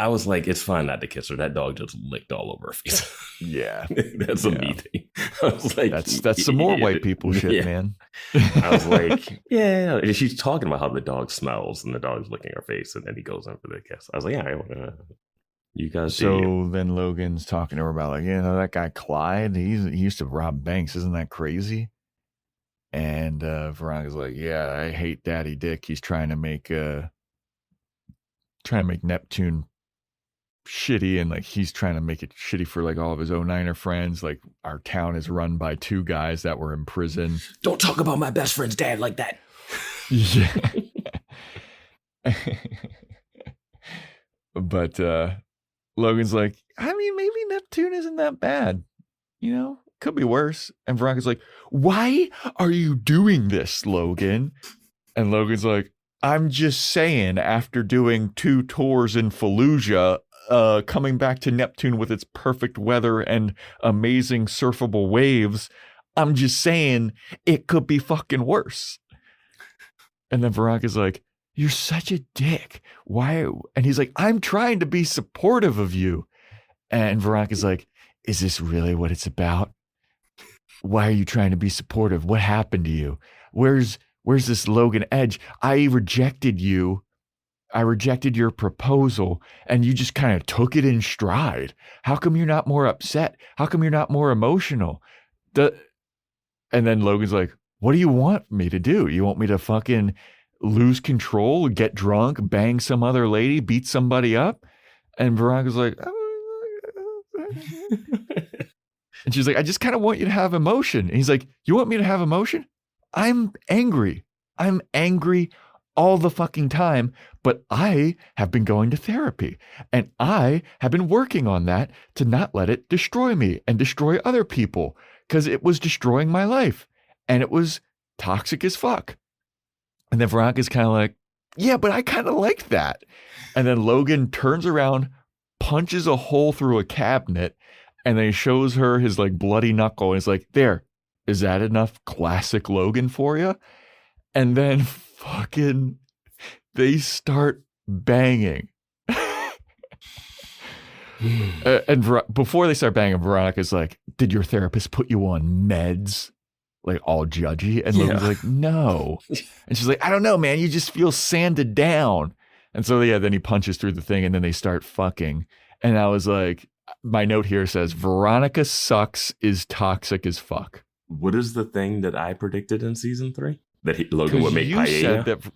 I was like, it's fine not to kiss her. That dog just licked all over her face. Yeah. That's a me thing. I was like, that's some more white people shit, man. I was like, yeah. And she's talking about how the dog smells and the dog's licking her face, and then he goes in for the kiss. I was like, yeah, you guys. So then Logan's talking to her about like, that guy Clyde, he used to rob banks. Isn't that crazy? And Veronica's like, yeah, I hate Daddy Dick. He's trying to make Neptune shitty, and like he's trying to make it shitty for like all of his 09er friends. Like our town is run by 2 guys that were in prison. Don't talk about my best friend's dad like that. Yeah. But Logan's like, I mean, maybe Neptune isn't that bad. Could be worse. And Veronica's like, why are you doing this, Logan? And Logan's like, I'm just saying, after doing 2 tours in Fallujah, coming back to Neptune with its perfect weather and amazing surfable waves, I'm just saying it could be fucking worse. And then Veronica's like, you're such a dick. Why? And he's like, I'm trying to be supportive of you. And Veronica's like, is this really what it's about? Why are you trying to be supportive? What happened to you? Where's this Logan edge? I rejected you. I rejected your proposal, and you just kind of took it in stride. How come you're not more upset? How come you're not more emotional? And then Logan's like, what do you want me to do? You want me to fucking lose control, get drunk, bang some other lady, beat somebody up? And Veronica's like, and she's like, I just kind of want you to have emotion. And he's like, you want me to have emotion? I'm angry. I'm angry all the fucking time, but I have been going to therapy, and I have been working on that to not let it destroy me and destroy other people, because it was destroying my life and it was toxic as fuck. And then Veronica's kind of like, yeah, but I kind of like that. And then Logan turns around, punches a hole through a cabinet, and then he shows her his like bloody knuckle, and he's like, there, is that enough classic Logan for you? And then fucking they start banging. And before they start banging, Veronica's like, did your therapist put you on meds? Like all judgy. And Logan's like, no. And she's like, I don't know, man. You just feel sanded down. And so, yeah, then he punches through the thing, and then they start fucking. And I was like, my note here says, Veronica sucks, is toxic as fuck. What is the thing that I predicted in season 3? That Logan would make paella?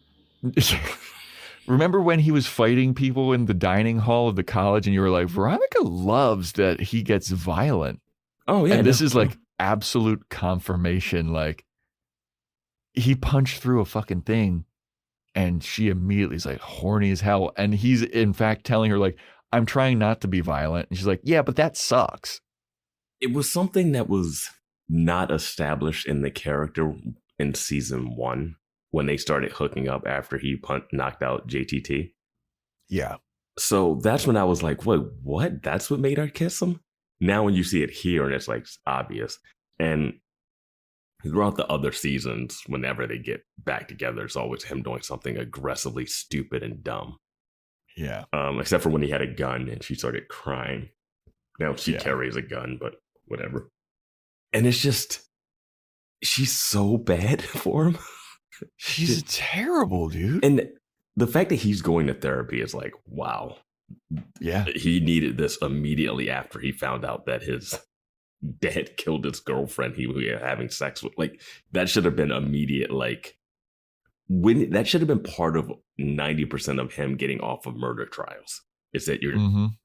Remember when he was fighting people in the dining hall of the college, and you were like, Veronica loves that he gets violent. Oh, yeah. And this is like absolute confirmation. Like, he punched through a fucking thing, and she immediately is like horny as hell. And he's in fact telling her like, I'm trying not to be violent. And she's like, yeah, but that sucks. It was something that was not established in the character in season 1 when they started hooking up after he knocked out JTT. Yeah. So that's when I was like, wait, what? That's what made her kiss him? Now when you see it here, and it's like obvious. And throughout the other seasons, whenever they get back together, it's always him doing something aggressively stupid and dumb. Yeah. Except for when he had a gun and she started crying. Now she carries a gun, but whatever. And it's just, she's so bad for him. She's terrible, dude. And the fact that he's going to therapy is like, wow. Yeah. He needed this immediately after he found out that his dad killed his girlfriend he was having sex with. Like, that should have been immediate, like, that should have been part of 90% of him getting off of murder trials. Is that you're,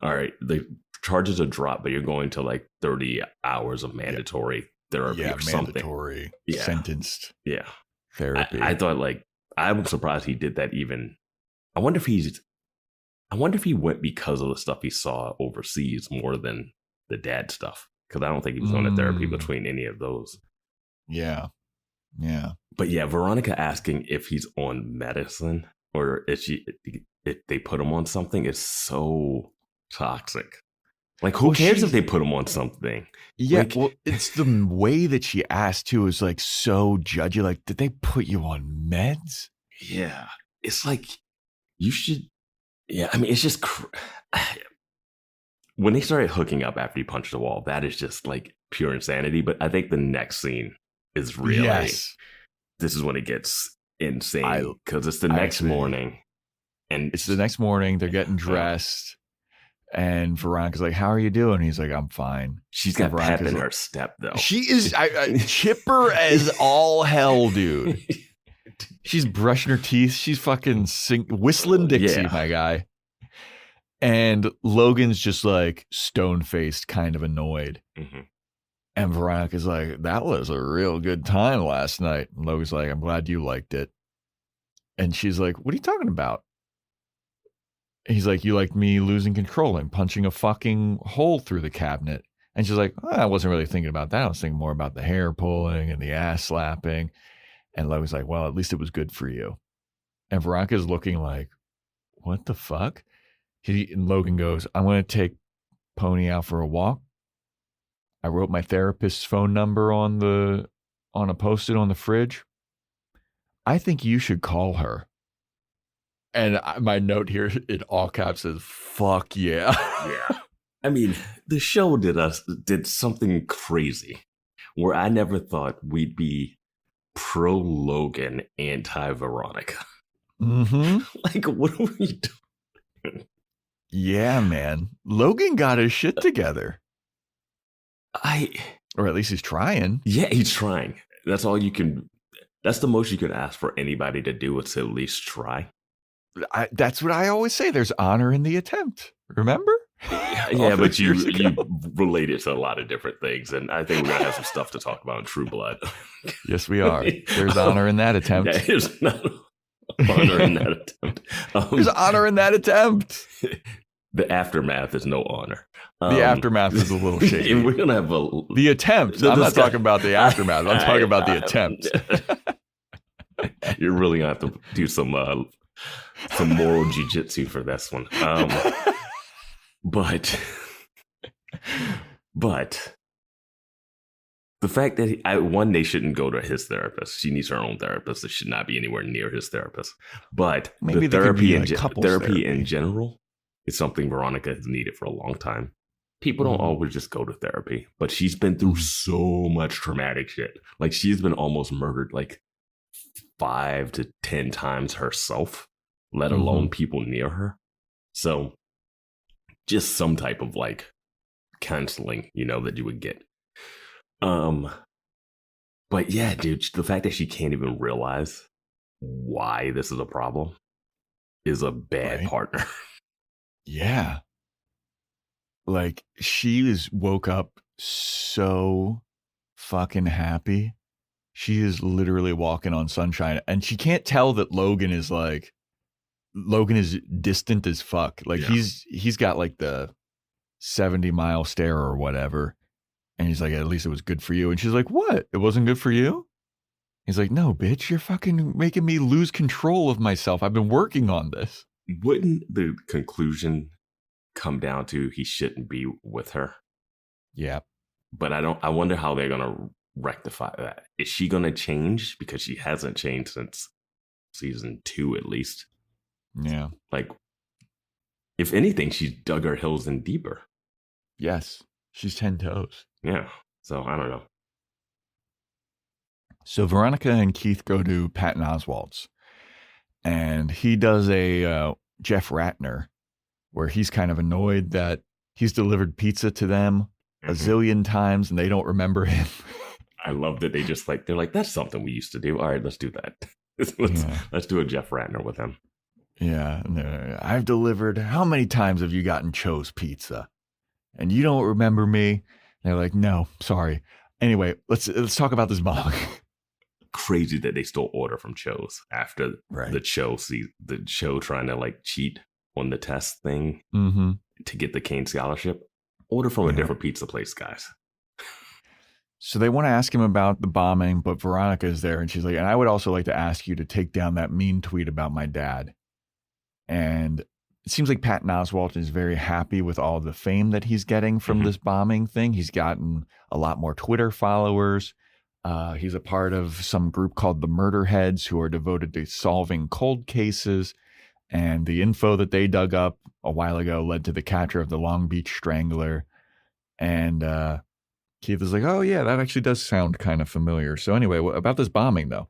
all right, the charges are dropped, but you're going to like 30 hours of mandatory therapy or something. Mandatory sentenced. Yeah. Therapy. I thought, like, I'm surprised he did that even. I wonder if he went because of the stuff he saw overseas more than the dad stuff. Because I don't think he was going to therapy between any of those. Yeah. Yeah. But yeah, Veronica asking if he's on medicine or if they put him on something is so toxic. Like, who cares if they put him on something? Yeah, like, well, it's the way that she asked too is like so judgy. Like, did they put you on meds? Yeah, it's like you should. Yeah, I mean, it's just when they started hooking up after he punched the wall, that is just like pure insanity. But I think the next scene is really, this is when it gets insane because it's the next morning. And it's the next morning. They're getting dressed. And Veronica's like, how are you doing? He's like, I'm fine. She's got pep in her step, though. She is chipper as all hell, dude. She's brushing her teeth. She's fucking whistling Dixie, my guy. And Logan's just like stone-faced, kind of annoyed. Mm-hmm. And Veronica's like, that was a real good time last night. And Logan's like, I'm glad you liked it. And she's like, what are you talking about? He's like, you liked me losing control and punching a fucking hole through the cabinet. And she's like, I wasn't really thinking about that. I was thinking more about the hair pulling and the ass slapping. And Logan's like, well, at least it was good for you. And Veronica's looking like, what the fuck? And Logan goes, I'm going to take Pony out for a walk. I wrote my therapist's phone number on a Post-it on the fridge. I think you should call her. And my note here in all caps says, fuck yeah. Yeah. I mean, the show did something crazy where I never thought we'd be pro Logan, anti Veronica. Mm-hmm. Like, what are we doing? Yeah, man. Logan got his shit together. Or at least he's trying. Yeah, he's trying. That's all you can. That's the most you can ask for anybody to do, is to at least try. That's what I always say. There's honor in the attempt. Remember? Yeah, but you relate it to a lot of different things. And I think we're going to have some stuff to talk about in True Blood. Yes, we are. There's honor in that attempt. There's not honor in that attempt. There's honor in that attempt. The aftermath is no honor. The aftermath is a little shady. And we're going to have the attempt. I'm not talking about the aftermath. I'm talking about the attempt. You're really going to have to do some moral jujitsu for this one. But the fact that they shouldn't go to his therapist. She needs her own therapist. It should not be anywhere near his therapist. But maybe the therapy in general is something Veronica has needed for a long time. People don't always just go to therapy, but she's been through so much traumatic shit. Like, she's been almost murdered like 5 to 10 times herself, let alone people near her. So just some type of like counseling, that you would get. But yeah, dude, the fact that she can't even realize why this is a problem is a bad partner. Yeah. Like, she woke up so fucking happy. She is literally walking on sunshine, and she can't tell that Logan is distant as fuck. Like, he's got like the 70-mile stare or whatever. And he's like, at least it was good for you. And she's like, what? It wasn't good for you? He's like, no, bitch, you're fucking making me lose control of myself. I've been working on this. Wouldn't the conclusion come down to he shouldn't be with her? Yeah. But I wonder how they're going to rectify that. Is she going to change? Because she hasn't changed since season 2, at least. Yeah. Like, if anything, she's dug her heels in deeper. Yes. She's 10 toes. Yeah. So I don't know. So Veronica and Keith go to Patton Oswalt's, and he does a Jeff Ratner, where he's kind of annoyed that he's delivered pizza to them a zillion times and they don't remember him. I love that they're like, that's something we used to do. All right, let's do that. Let's do a Jeff Ratner with him. Yeah. I've delivered. How many times have you gotten Cho's pizza? And you don't remember me? And they're like, no, sorry. Anyway, let's talk about this bomb. Crazy that they still order from Cho's after the Cho trying to like cheat on the test thing to get the Kane scholarship. Order from a different pizza place, guys. So they want to ask him about the bombing, but Veronica is there, and she's like, and I would also like to ask you to take down that mean tweet about my dad. And it seems like Patton Oswalt is very happy with all the fame that he's getting from this bombing thing. He's gotten a lot more Twitter followers. He's a part of some group called the Murder Heads, who are devoted to solving cold cases. And the info that they dug up a while ago led to the capture of the Long Beach Strangler. And Keith is like, oh, yeah, that actually does sound kind of familiar. So anyway, about this bombing, though.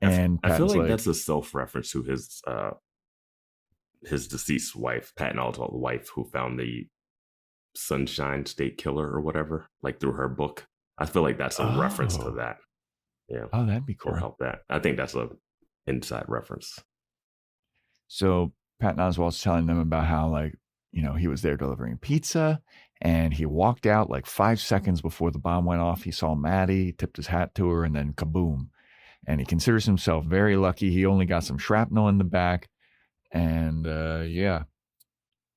And I feel Patton's like that's a self-reference to his deceased wife, Patton Oswalt, the wife who found the Sunshine State Killer or whatever, like through her book. I feel like that's a reference to that. Yeah. Oh, that'd be cool. Or help that. I think that's a inside reference. So Patton Oswalt's telling them about how, like, you know, he was there delivering pizza and he walked out like 5 seconds before the bomb went off. He saw Maddie, tipped his hat to her, and then kaboom. And he considers himself very lucky. He only got some shrapnel in the back. And yeah.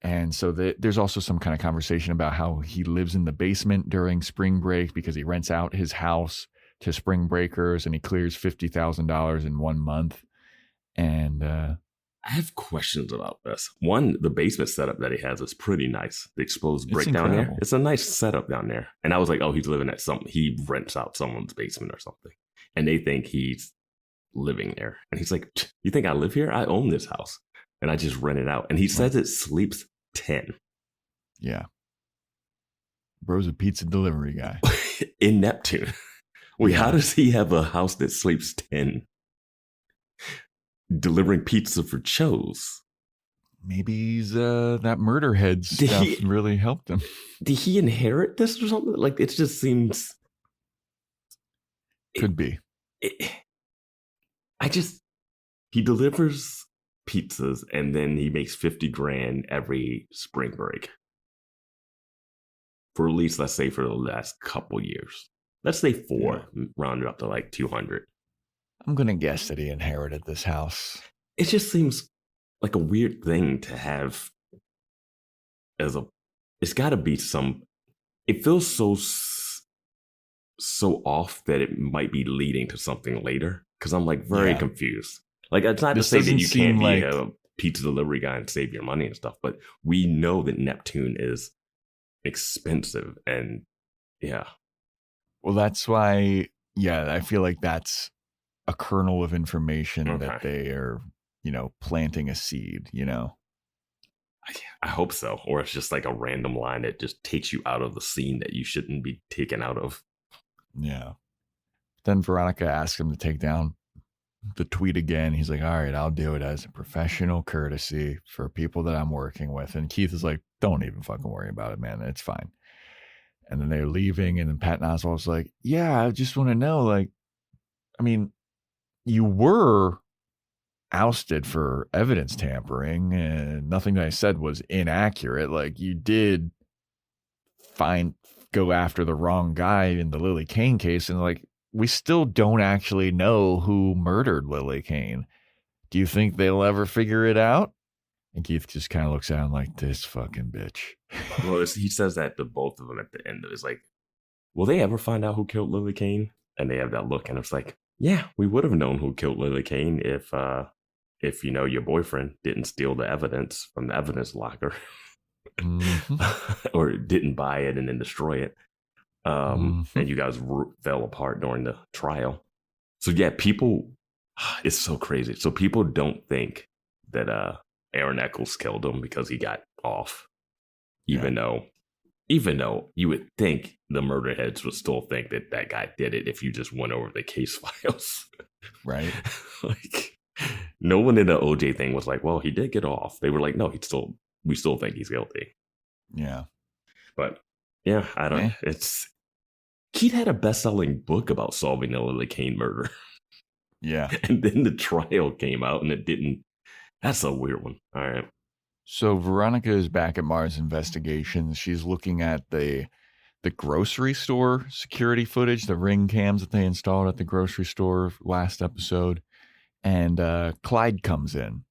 And so there's also some kind of conversation about how he lives in the basement during spring break because he rents out his house to spring breakers and he clears $50,000 in 1 month. And I have questions about this. One, the basement setup that he has is pretty nice. The exposed brick down there. It's a nice setup down there. And I was like, oh, he's living at he rents out someone's basement or something. And they think he's living there. And he's like, you think I live here? I own this house. And I just rent it out. And he says it sleeps 10. Yeah. Bro's a pizza delivery guy. In Neptune. Wait, how does he have a house that sleeps 10? Delivering pizza for Cho's. Maybe he's that murder head stuff really helped him. Did he inherit this or something? Like, it just seems... Could be. He delivers pizzas and then he makes $50,000 every spring break. For at least, let's say, for the last couple years. Let's say 4, round it up to like 200. I'm going to guess that he inherited this house. It just seems like a weird thing to have it's got to be it feels so off that it might be leading to something later. Cause I'm like very confused. Like, it's not to say that you can't be a pizza delivery guy and save your money and stuff, but we know that Neptune is expensive and yeah. Well, that's why, I feel like that's a kernel of information that they are, planting a seed, I hope so. Or it's just like a random line that just takes you out of the scene that you shouldn't be taken out of. Yeah. Then Veronica asks him to take down the tweet again. He's like, all right, I'll do it as a professional courtesy for people that I'm working with. And Keith is like, don't even fucking worry about it, man. It's fine. And then they're leaving. And then Patton Oswalt's like, yeah, I just want to know, like, I mean, you were ousted for evidence tampering and nothing that I said was inaccurate. Like, you did go after the wrong guy in the Lily Kane case. And like, we still don't actually know who murdered Lily Kane. Do you think they'll ever figure it out? And Keith just kind of looks at him like, this fucking bitch. Well, he says that to both of them at the end. It's like, will they ever find out who killed Lily Kane? And they have that look, and it's like, yeah, we would have known who killed Lily Kane if your boyfriend didn't steal the evidence from the evidence locker, or didn't buy it and then destroy it. And you guys fell apart during the trial. So yeah, it's so crazy. So people don't think that Aaron Eccles killed him because he got off, even though you would think the murder heads would still think that guy did it if you just went over the case files. Right. Like, no one in the OJ thing was like, well, he did get off. They were like, no, we still think he's guilty. Yeah. But yeah, I don't, Keith had a best-selling book about solving the Lily Kane murder. Yeah. And then the trial came out and it didn't. That's a weird one. All right. So Veronica is back at Mars Investigations. She's looking at the grocery store security footage, the ring cams that they installed at the grocery store last episode. And Clyde comes in.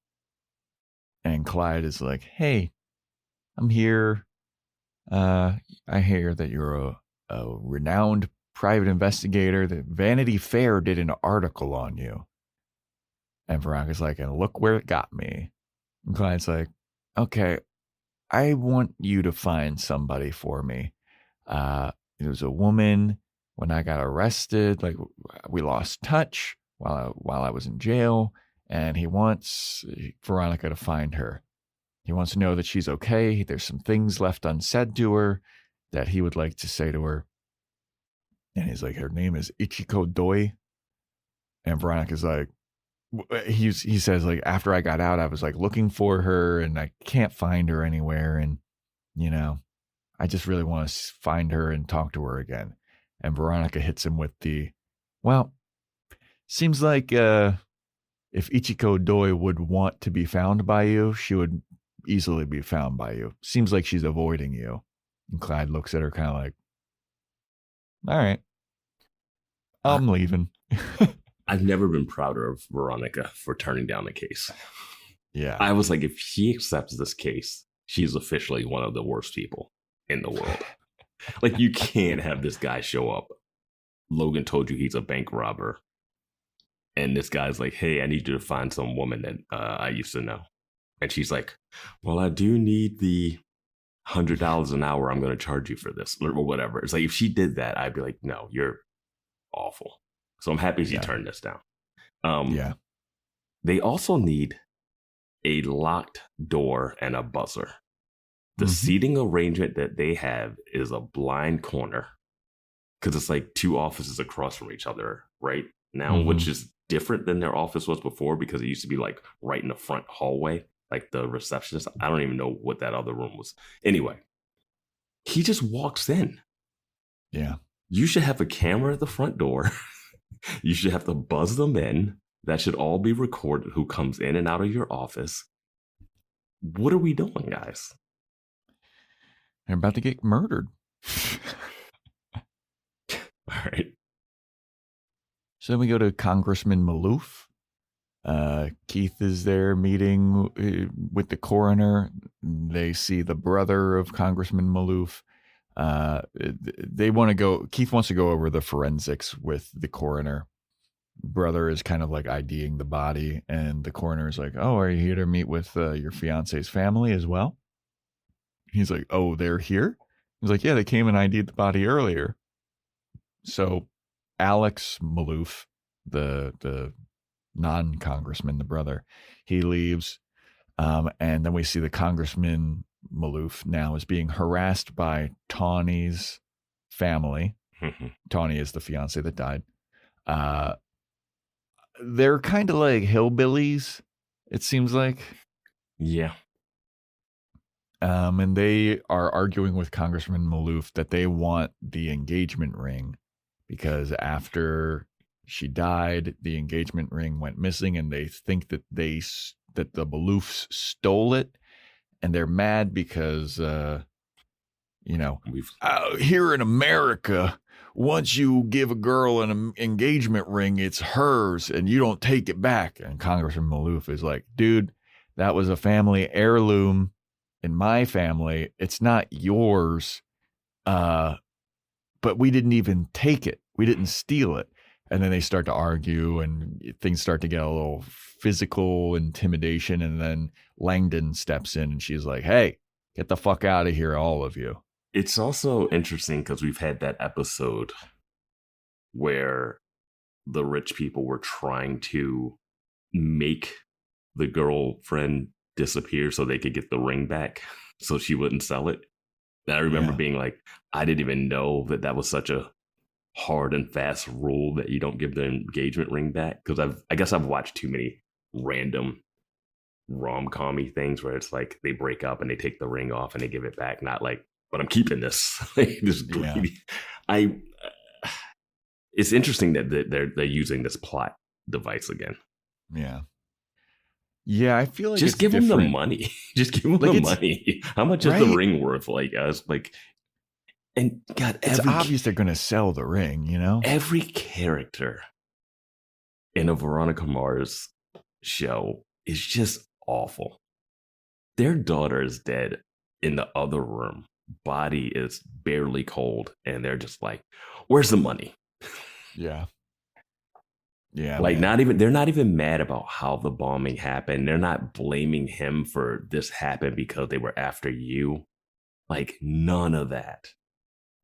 And Clyde is like, hey, I'm here. I hear that you're a renowned private investigator. That Vanity Fair did an article on you. And Veronica's like, and look where it got me. And Clyde's like, okay, I want you to find somebody for me. There was a woman when I got arrested. Like, we lost touch while I was in jail, and he wants Veronica to find her. He wants to know that she's okay. There's some things left unsaid to her that he would like to say to her. And he's like, her name is Ichiko Doi. And Veronica's like, he says, like, after I got out, I was like looking for her and I can't find her anywhere. And, you know, I just really want to find her and talk to her again. And Veronica hits him with well, seems like if Ichiko Doi would want to be found by you, she would easily be found by you. Seems like she's avoiding you. And Clyde looks at her kind of like, all right, I'm leaving. I've never been prouder of Veronica for turning down the case. Yeah. I was like, if she accepts this case, she's officially one of the worst people in the world. Like, you can't have this guy show up. Logan told you he's a bank robber. And this guy's like, hey, I need you to find some woman that I used to know. And she's like, well, I do need the $100 an hour I'm going to charge you for this or whatever. It's like, if she did that, I'd be like, no, you're awful. So I'm happy she turned this down. Yeah. They also need a locked door and a buzzer. The seating arrangement that they have is a blind corner because it's like two offices across from each other right now, which is different than their office was before because it used to be like right in the front hallway, like the receptionist. I don't even know what that other room was. Anyway, he just walks in. Yeah. You should have a camera at the front door. You should have to buzz them in. That should all be recorded who comes in and out of your office. What are we doing, guys? They're about to get murdered. All right. So then we go to Congressman Maloof. Keith is there meeting with the coroner. They see the brother of Congressman Maloof. They want to go. Keith wants to go over the forensics with the coroner. Brother is kind of like IDing the body, and the coroner is like, "Oh, are you here to meet with your fiance's family as well?" He's like, "Oh, they're here." He's like, "Yeah, they came and ID'd the body earlier." So Alex Maloof, the non-congressman, the brother, he leaves, and then we see the Congressman Maloof now is being harassed by Tawny's family. Tawny is the fiance that died. They're kind of like hillbillies, it seems like. Yeah. And they are arguing with Congressman Maloof that they want the engagement ring because after she died, the engagement ring went missing, and they think that that the Maloofs stole it. And they're mad because, here in America, once you give a girl an engagement ring, it's hers and you don't take it back. And Congressman Maloof is like, dude, that was a family heirloom in my family. It's not yours. But we didn't even take it. We didn't steal it. And then they start to argue and things start to get a little physical intimidation. And then Langdon steps in and she's like, hey, get the fuck out of here, all of you. It's also interesting because we've had that episode where the rich people were trying to make the girlfriend disappear so they could get the ring back so she wouldn't sell it. And I remember being like, I didn't even know that was such a hard and fast rule that you don't give the engagement ring back, because I guess I've watched too many random rom-com-y things where it's like they break up and they take the ring off and they give it back, not like, but I'm keeping this. This greedy. It's interesting that they're using this plot device again. Yeah, I feel like just give them the money. Just give them the money. How much is the ring worth? Like, I was like, and God, it's obvious they're going to sell the ring, you know? Every character in a Veronica Mars show is just awful. Their daughter is dead in the other room. Body is barely cold. And they're just like, where's the money? Yeah. Yeah. Like, they're not even mad about how the bombing happened. They're not blaming him for this happened because they were after you. Like, none of that.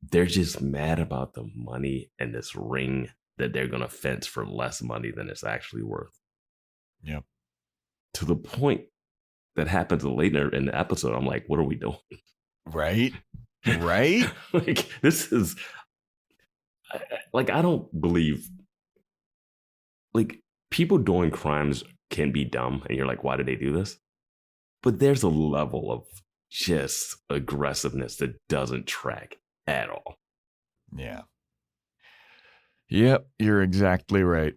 They're just mad about the money and this ring that they're going to fence for less money than it's actually worth. Yep. to the point that happens later in the episode. I'm like, what are we doing? Right? Right? Like, this is like, I don't believe, like, people doing crimes can be dumb, and you're like, why did they do this? But there's a level of just aggressiveness that doesn't track at all. Yeah. Yep, you're exactly right.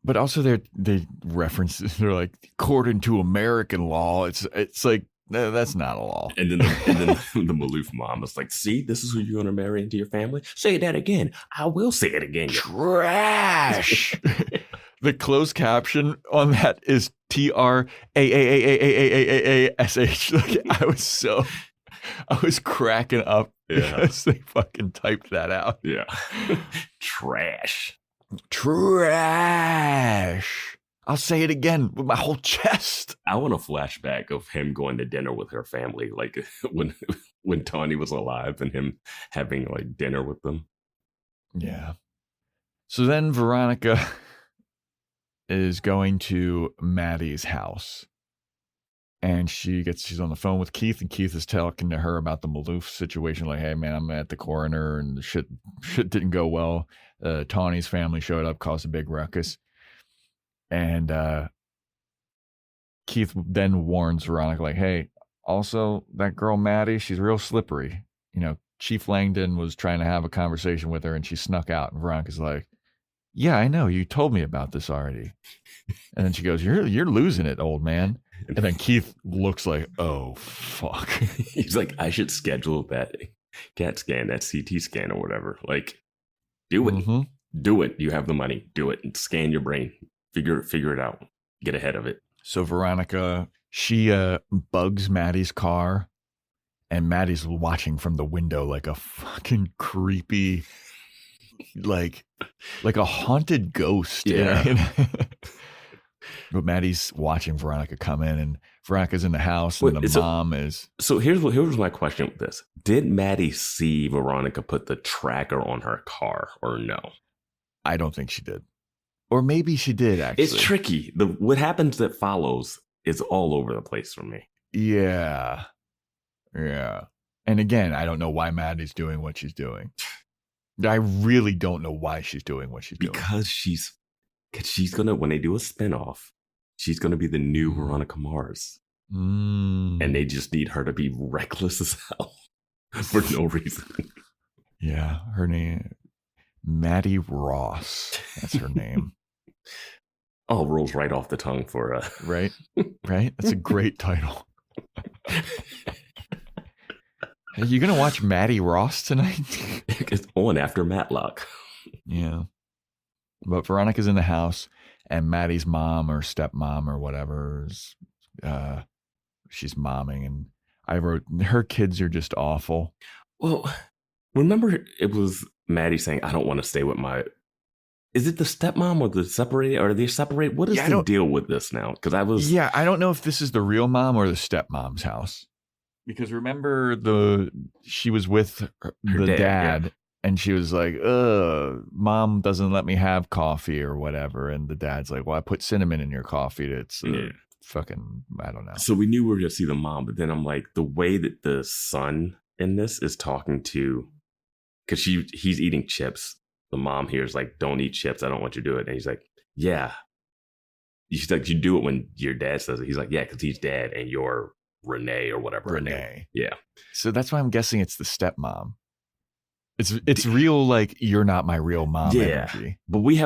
But also they reference, they're like, according to American law, it's like, that's not a law. And then the Maloof mom is like, see, this is who you're going to marry into your family? Say that again. I will say it again. Trash. The closed caption on that is TRAAAAAAASH. Like, I was cracking up because they fucking typed that out. Yeah. Trash. I'll say it again with my whole chest. I want a flashback of him going to dinner with her family, like when Tawny was alive and him having like dinner with them. Yeah. So then Veronica is going to Maddie's house. And she's on the phone with Keith, and Keith is talking to her about the Maloof situation. Like, hey, man, I'm at the coroner, and the shit didn't go well. Tawny's family showed up, caused a big ruckus. And Keith then warns Veronica, like, hey, also, that girl Maddie, she's real slippery. You know, Chief Langdon was trying to have a conversation with her, and she snuck out. And Veronica's like, yeah, I know. You told me about this already. And then she goes, you're losing it, old man. And then Keith looks like, oh, fuck. He's like, I should schedule that CAT scan, that CT scan or whatever. Like, do it. Mm-hmm. Do it. You have the money. Do it. And scan your brain. Figure it out. Get ahead of it. So Veronica, she bugs Maddie's car. And Maddie's watching from the window like a fucking creepy, like a haunted ghost. Yeah. But Maddie's watching Veronica come in, and Veronica's in the house, and the mom is. So here's my question with this: did Maddie see Veronica put the tracker on her car, or no? I don't think she did, or maybe she did. Actually, it's tricky. What happens that follows is all over the place for me. Yeah. And again, I don't know why Maddie's doing what she's doing. I really don't know why she's doing what she's doing. Because she's gonna, when they do a spinoff, she's gonna be the new Veronica Mars. And they just need her to be reckless as hell for no reason. Yeah, her name, Maddie Ross. That's her name. Oh, rolls right off the tongue for right. That's a great title. Are you gonna watch Maddie Ross tonight? It's on after Matlock. Yeah. But Veronica's in the house, and Maddie's mom or stepmom or whatever is, she's momming, and I wrote, her kids are just awful. Well, remember it was Maddie saying, I don't want to stay with my, is it the stepmom or the separated, or are they separate? What is the deal with this now? Because I don't know if this is the real mom or the stepmom's house. Because remember she was with the dad. Yeah. And she was like, Mom doesn't let me have coffee or whatever. And the dad's like, well, I put cinnamon in your coffee. It's fucking, I don't know. So we knew we were going to see the mom. But then I'm like, the way that the son in this is talking to, because he's eating chips. The mom here is like, don't eat chips. I don't want you to do it. And he's like, yeah. She's like, you do it when your dad says it. He's like, yeah, because he's dad and you're Renee or whatever. Renee. Yeah. So that's why I'm guessing it's the stepmom. It's real, like, you're not my real mom energy. But we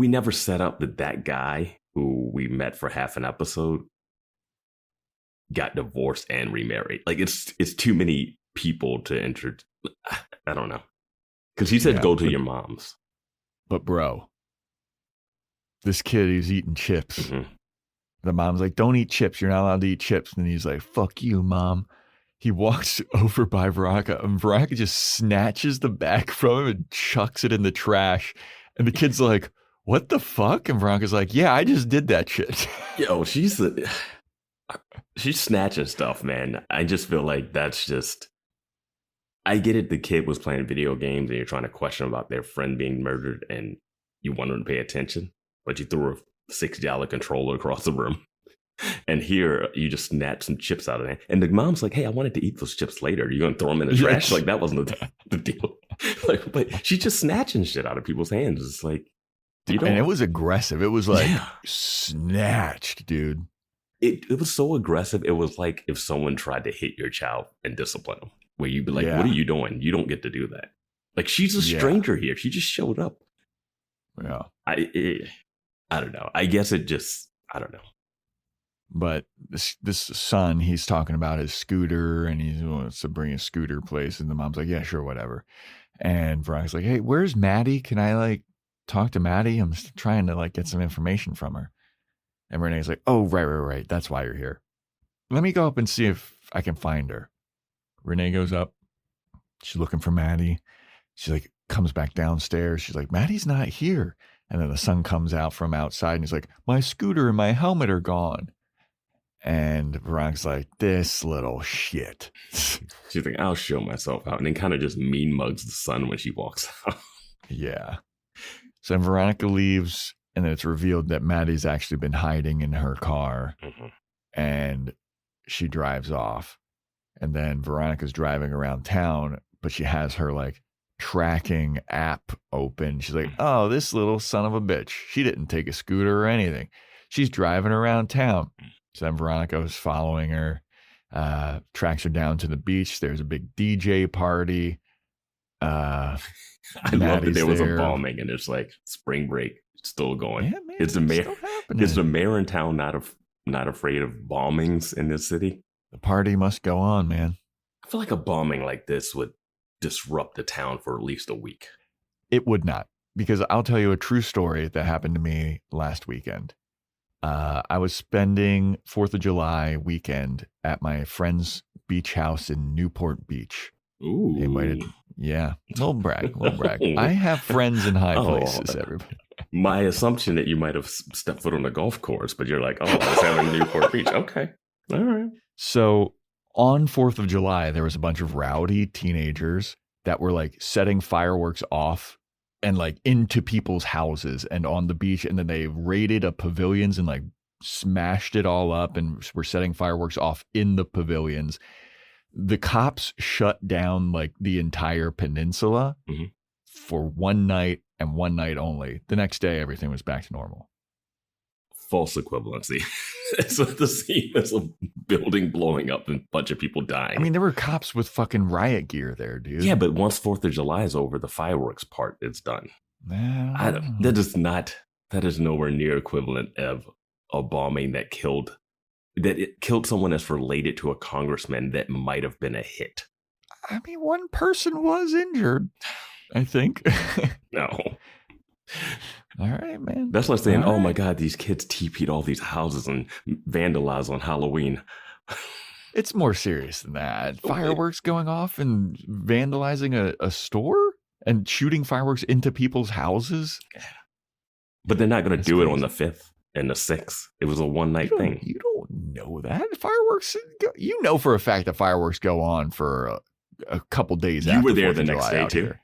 never set up that guy who we met for half an episode got divorced and remarried. Like, it's too many people to enter. I don't know. Because he said go to your mom's. But bro, this kid is eating chips. Mm-hmm. The mom's like, don't eat chips. You're not allowed to eat chips. And he's like, fuck you, Mom. He walks over by Veronica, and Veronica just snatches the bag from him and chucks it in the trash. And the kid's like, what the fuck? And Veronica's like, yeah, I just did that shit. Yo, she's snatching stuff, man. I just feel like that's just, I get it. The kid was playing video games and you're trying to question about their friend being murdered and you want them to pay attention, but you threw $60 controller across the room. And here, you just snatch some chips out of it. And the mom's like, hey, I wanted to eat those chips later. You're going to throw them in the trash? Like, that wasn't the deal. Like, but she's just snatching shit out of people's hands. It's like, you don't. And it was aggressive. It was like snatched, dude. It was so aggressive. It was like if someone tried to hit your child and discipline them, where you'd be like, what are you doing? You don't get to do that. Like, she's a stranger here. She just showed up. Yeah. I don't know. I guess I don't know. But this son, he's talking about his scooter and he wants to bring his scooter place. And the mom's like, yeah, sure, whatever. And Veronica's like, hey, where's Maddie? Can I like talk to Maddie? I'm just trying to like get some information from her. And Renee's like, oh, right. That's why you're here. Let me go up and see if I can find her. Renee goes up. She's looking for Maddie. She like comes back downstairs. She's like, Maddie's not here. And then the son comes out from outside and he's like, my scooter and my helmet are gone. And Veronica's like, this little shit. She's like, I'll show myself out. And then kind of just mean mugs the son when she walks out. Yeah. So then Veronica leaves, and then it's revealed that Maddie's actually been hiding in her car. Mm-hmm. And she drives off. And then Veronica's driving around town, but she has her like tracking app open. She's like, oh, this little son of a bitch. She didn't take a scooter or anything. She's driving around town. So then Veronica was following her, tracks her down to the beach. There's a big DJ party. I love that there was a bombing and it's like spring break still going. Yeah, man, is the mayor in town not afraid of bombings in this city? The party must go on, man. I feel like a bombing like this would disrupt the town for at least a week. It would not, because I'll tell you a true story that happened to me last weekend. I was spending 4th of July weekend at my friend's beach house in Newport Beach. Ooh. Little brag. I have friends in high places, everybody. My assumption that you might have stepped foot on a golf course, but you're like, oh, I was having Newport Beach. Okay. All right. So on 4th of July, there was a bunch of rowdy teenagers that were like setting fireworks off and like into people's houses and on the beach. And then they raided a pavilions and like smashed it all up and were setting fireworks off in the pavilions. The cops shut down like the entire peninsula for one night and one night only. The next day, everything was back to normal. False equivalency. It's the same as a building blowing up and a bunch of people dying. I mean, there were cops with fucking riot gear there, dude. Yeah, but once 4th of July is over, the fireworks part is done. That is nowhere near equivalent of a bombing that killed someone that's related to a congressman that might have been a hit. I mean, one person was injured, I think. No. All right, man. That's like saying, oh my God, these kids TP'd all these houses and vandalized on Halloween. It's more serious than that. Fireworks going off and vandalizing a store and shooting fireworks into people's houses. But they're not going to do it on the 5th and the 6th. It was a one-night thing. You don't know that. Fireworks, you know for a fact that fireworks go on for a couple days after. You were there the 4th of next July day too? Here.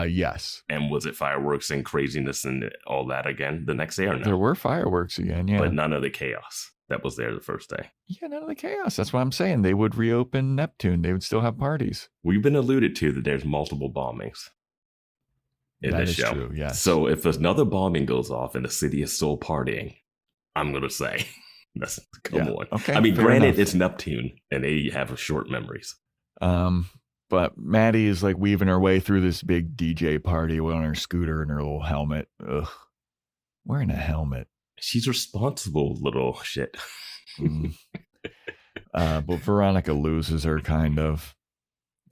Yes. And was it fireworks and craziness and all that again the next day or no? There were fireworks again, yeah. But none of the chaos that was there the first day. Yeah, none of the chaos. That's what I'm saying. They would reopen Neptune. They would still have parties. We've been alluded to that there's multiple bombings in this show. True, yes. So if another bombing goes off and the city is still partying, I'm going to say, come on. Okay, I mean, granted, enough. It's Neptune and they have short memories. But Maddie is like weaving her way through this big DJ party on her scooter and her little helmet. Ugh. Wearing a helmet. She's responsible, little shit. But Veronica loses her kind of.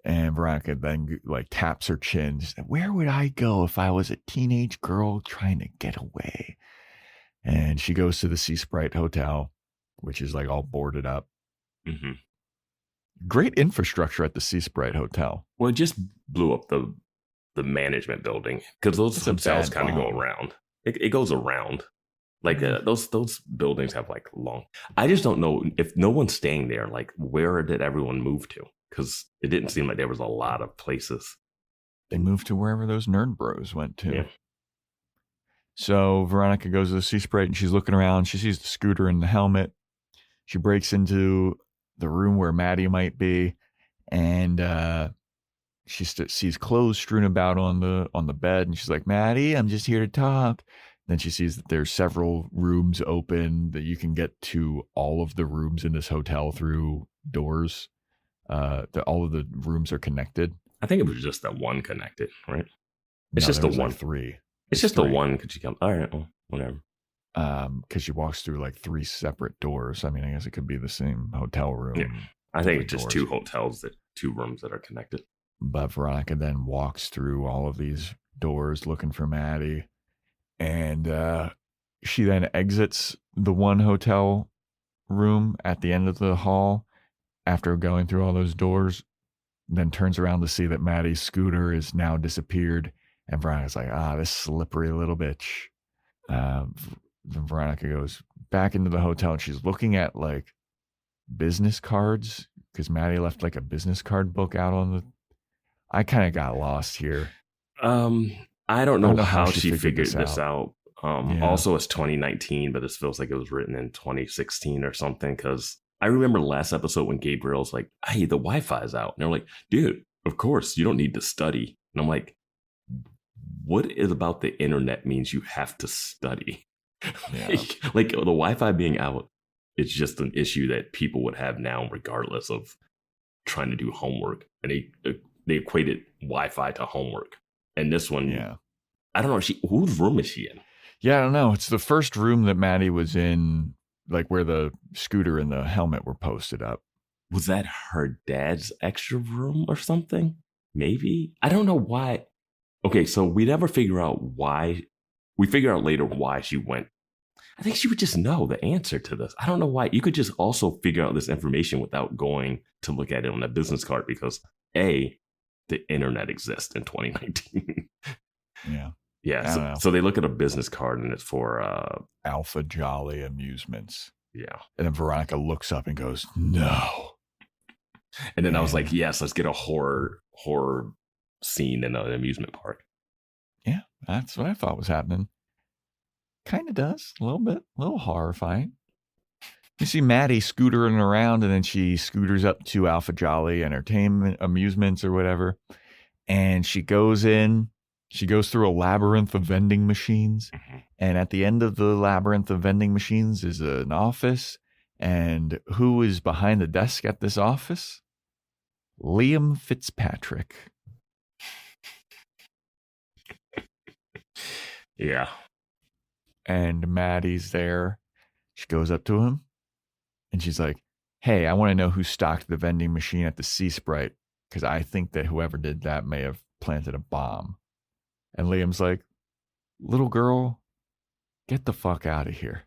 And Veronica then like taps her chin. She's like, where would I go if I was a teenage girl trying to get away? And she goes to the Sea Sprite Hotel, which is like all boarded up. Mm-hmm. Great infrastructure at the Sea Sprite Hotel. Well, it just blew up the management building because those hotels kind of go around. It goes around. Like those buildings have like long. I just don't know if no one's staying there. Like, where did everyone move to? Because it didn't seem like there was a lot of places. They moved to wherever those nerd bros went to. Yeah. So Veronica goes to the Sea Sprite and she's looking around. She sees the scooter and the helmet. She breaks into the room where Maddie might be, and she sees clothes strewn about on the bed, and she's like, "Maddie, I'm just here to talk." Then she sees that there's several rooms open, that you can get to all of the rooms in this hotel through doors. All of the rooms are connected. I think it was just that one connected, right? It's No, just there the was one. like three. It's just the one. Could she come? All right, well, whatever. Because she walks through like three separate doors. I mean, I guess it could be the same hotel room. Yeah. I think it's just doors. two rooms that are connected. But Veronica then walks through all of these doors looking for Maddie. And she then exits the one hotel room at the end of the hall after going through all those doors, then turns around to see that Maddie's scooter is now disappeared. And Veronica's like, this slippery little bitch. Then Veronica goes back into the hotel and she's looking at like business cards because Maddie left like a business card book out on the. I kind of got lost here. I don't know how she figured this out. Yeah. Also, it's 2019, but this feels like it was written in 2016 or something. Because I remember last episode when Gabriel's like, "Hey, the Wi-Fi's out," and they're like, "Dude, of course you don't need to study." And I'm like, "What is about the internet means you have to study?" Yeah. Like the Wi-Fi being out, it's just an issue that people would have now, regardless of trying to do homework. And they equated Wi-Fi to homework. And this one, yeah, I don't know. Whose room is she in? Yeah, I don't know. It's the first room that Maddie was in, like where the scooter and the helmet were posted up. Was that her dad's extra room or something? Maybe. I don't know why. Okay, so we never figure out why. We figure out later why she went. I think she would just know the answer to this. I don't know why. You could just also figure out this information without going to look at it on a business card because A, the internet exists in 2019. Yeah. Yeah. So they look at a business card and it's for Alpha Jolly Amusements. Yeah. And then Veronica looks up and goes, "No." And then I was like, yes, let's get a horror scene in an amusement park. Yeah, that's what I thought was happening. Kind of does. A little bit. A little horrifying. You see Maddie scootering around, and then she scooters up to Alpha Jolly Entertainment Amusements or whatever. And she goes in. She goes through a labyrinth of vending machines. Mm-hmm. And at the end of the labyrinth of vending machines is an office. And who is behind the desk at this office? Liam Fitzpatrick. Yeah. And Maddie's there. She goes up to him and she's like, "Hey, I want to know who stocked the vending machine at the Sea Sprite because I think that whoever did that may have planted a bomb." And Liam's like, "Little girl, get the fuck out of here."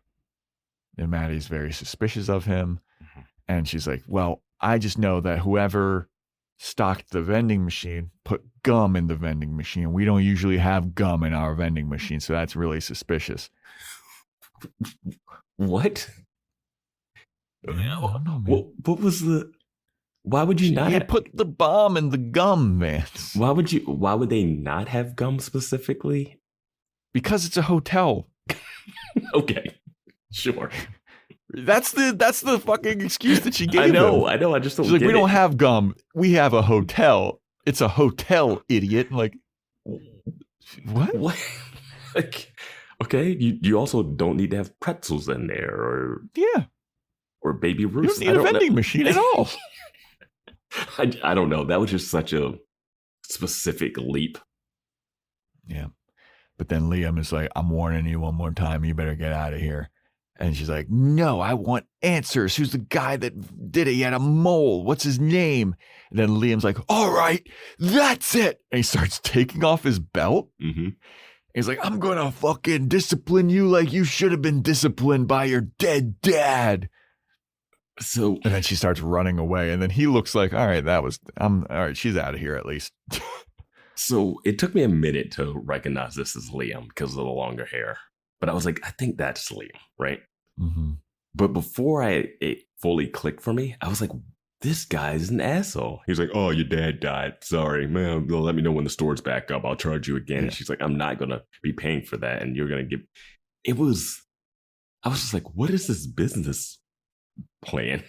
And Maddie's very suspicious of him. Mm-hmm. And she's like, "Well, I just know that whoever stocked the vending machine put gum in the vending machine. We don't usually have gum in our vending machine, so that's really suspicious." What? Yeah, I don't know, man. What was the? Why would you not put the bomb in the gum, Vance? Why would they not have gum specifically? Because it's a hotel. Okay, sure. That's the fucking excuse that she gave. I know. I just don't. She's like, get "We don't have gum. We have a hotel. It's a hotel, idiot." Like, what? What? Like, okay, you also don't need to have pretzels in there, or Baby Ruth. You don't need a vending machine at all. I don't know. That was just such a specific leap. Yeah, but then Liam is like, "I'm warning you one more time. You better get out of here." And she's like, "No, I want answers. Who's the guy that did it? He had a mole. What's his name?" And then Liam's like, "All right, that's it." And he starts taking off his belt. Mm-hmm. He's like, "I'm going to fucking discipline you like you should have been disciplined by your dead dad." So, and then she starts running away. And then he looks like, all right, she's out of here at least. So it took me a minute to recognize this as Liam because of the longer hair. But I was like, I think that's Liam, right? Mm-hmm. But before it fully clicked for me, I was like, this guy's an asshole. He's like, oh, your dad died. Sorry, man. They'll let me know when the store's back up. I'll charge you again. And she's like, I'm not going to be paying for that. And you're going to give. I was just like, what is this business plan?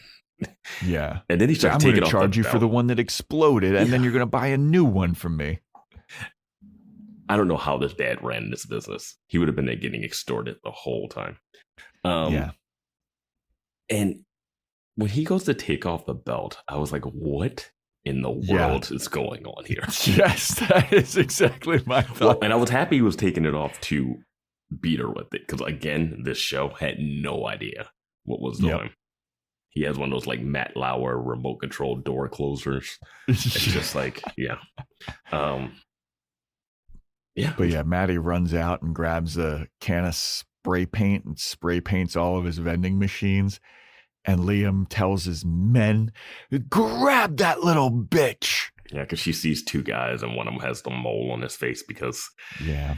Yeah. And then he started taking off. I'm going to charge you for the one that exploded, and then you're going to buy a new one from me. I don't know how this dad ran this business. He would have been getting extorted the whole time. Yeah. And when he goes to take off the belt, I was like, what in the world is going on here? Yes, that is exactly my thought. Well, and I was happy he was taking it off to beat her with it. Because again, this show had no idea what was doing. Yep. He has one of those like Matt Lauer remote control door closers. It's just like, yeah. Yeah. But yeah, Maddie runs out and grabs a can of spray paint and spray paints all of his vending machines. And Liam tells his men, grab that little bitch. Yeah, because she sees two guys and one of them has the mole on his face because you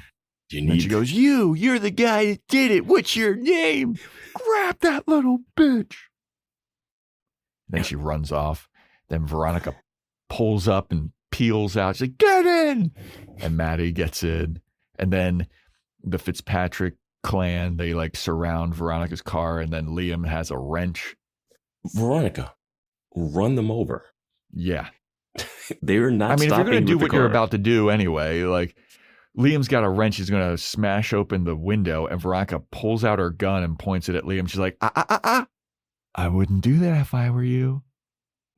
need. And she goes, you're the guy that did it. What's your name? Grab that little bitch. Then she runs off. Then Veronica pulls up and peels out. She's like, get in. And Maddie gets in. And then the Fitzpatrick clan, they like surround Veronica's car. And then Liam has a wrench. Veronica, run them over. Yeah. They're not. I mean, if you're going to do what you're about to do anyway, like Liam's got a wrench. He's going to smash open the window. And Veronica pulls out her gun and points it at Liam. She's like, I wouldn't do that if I were you.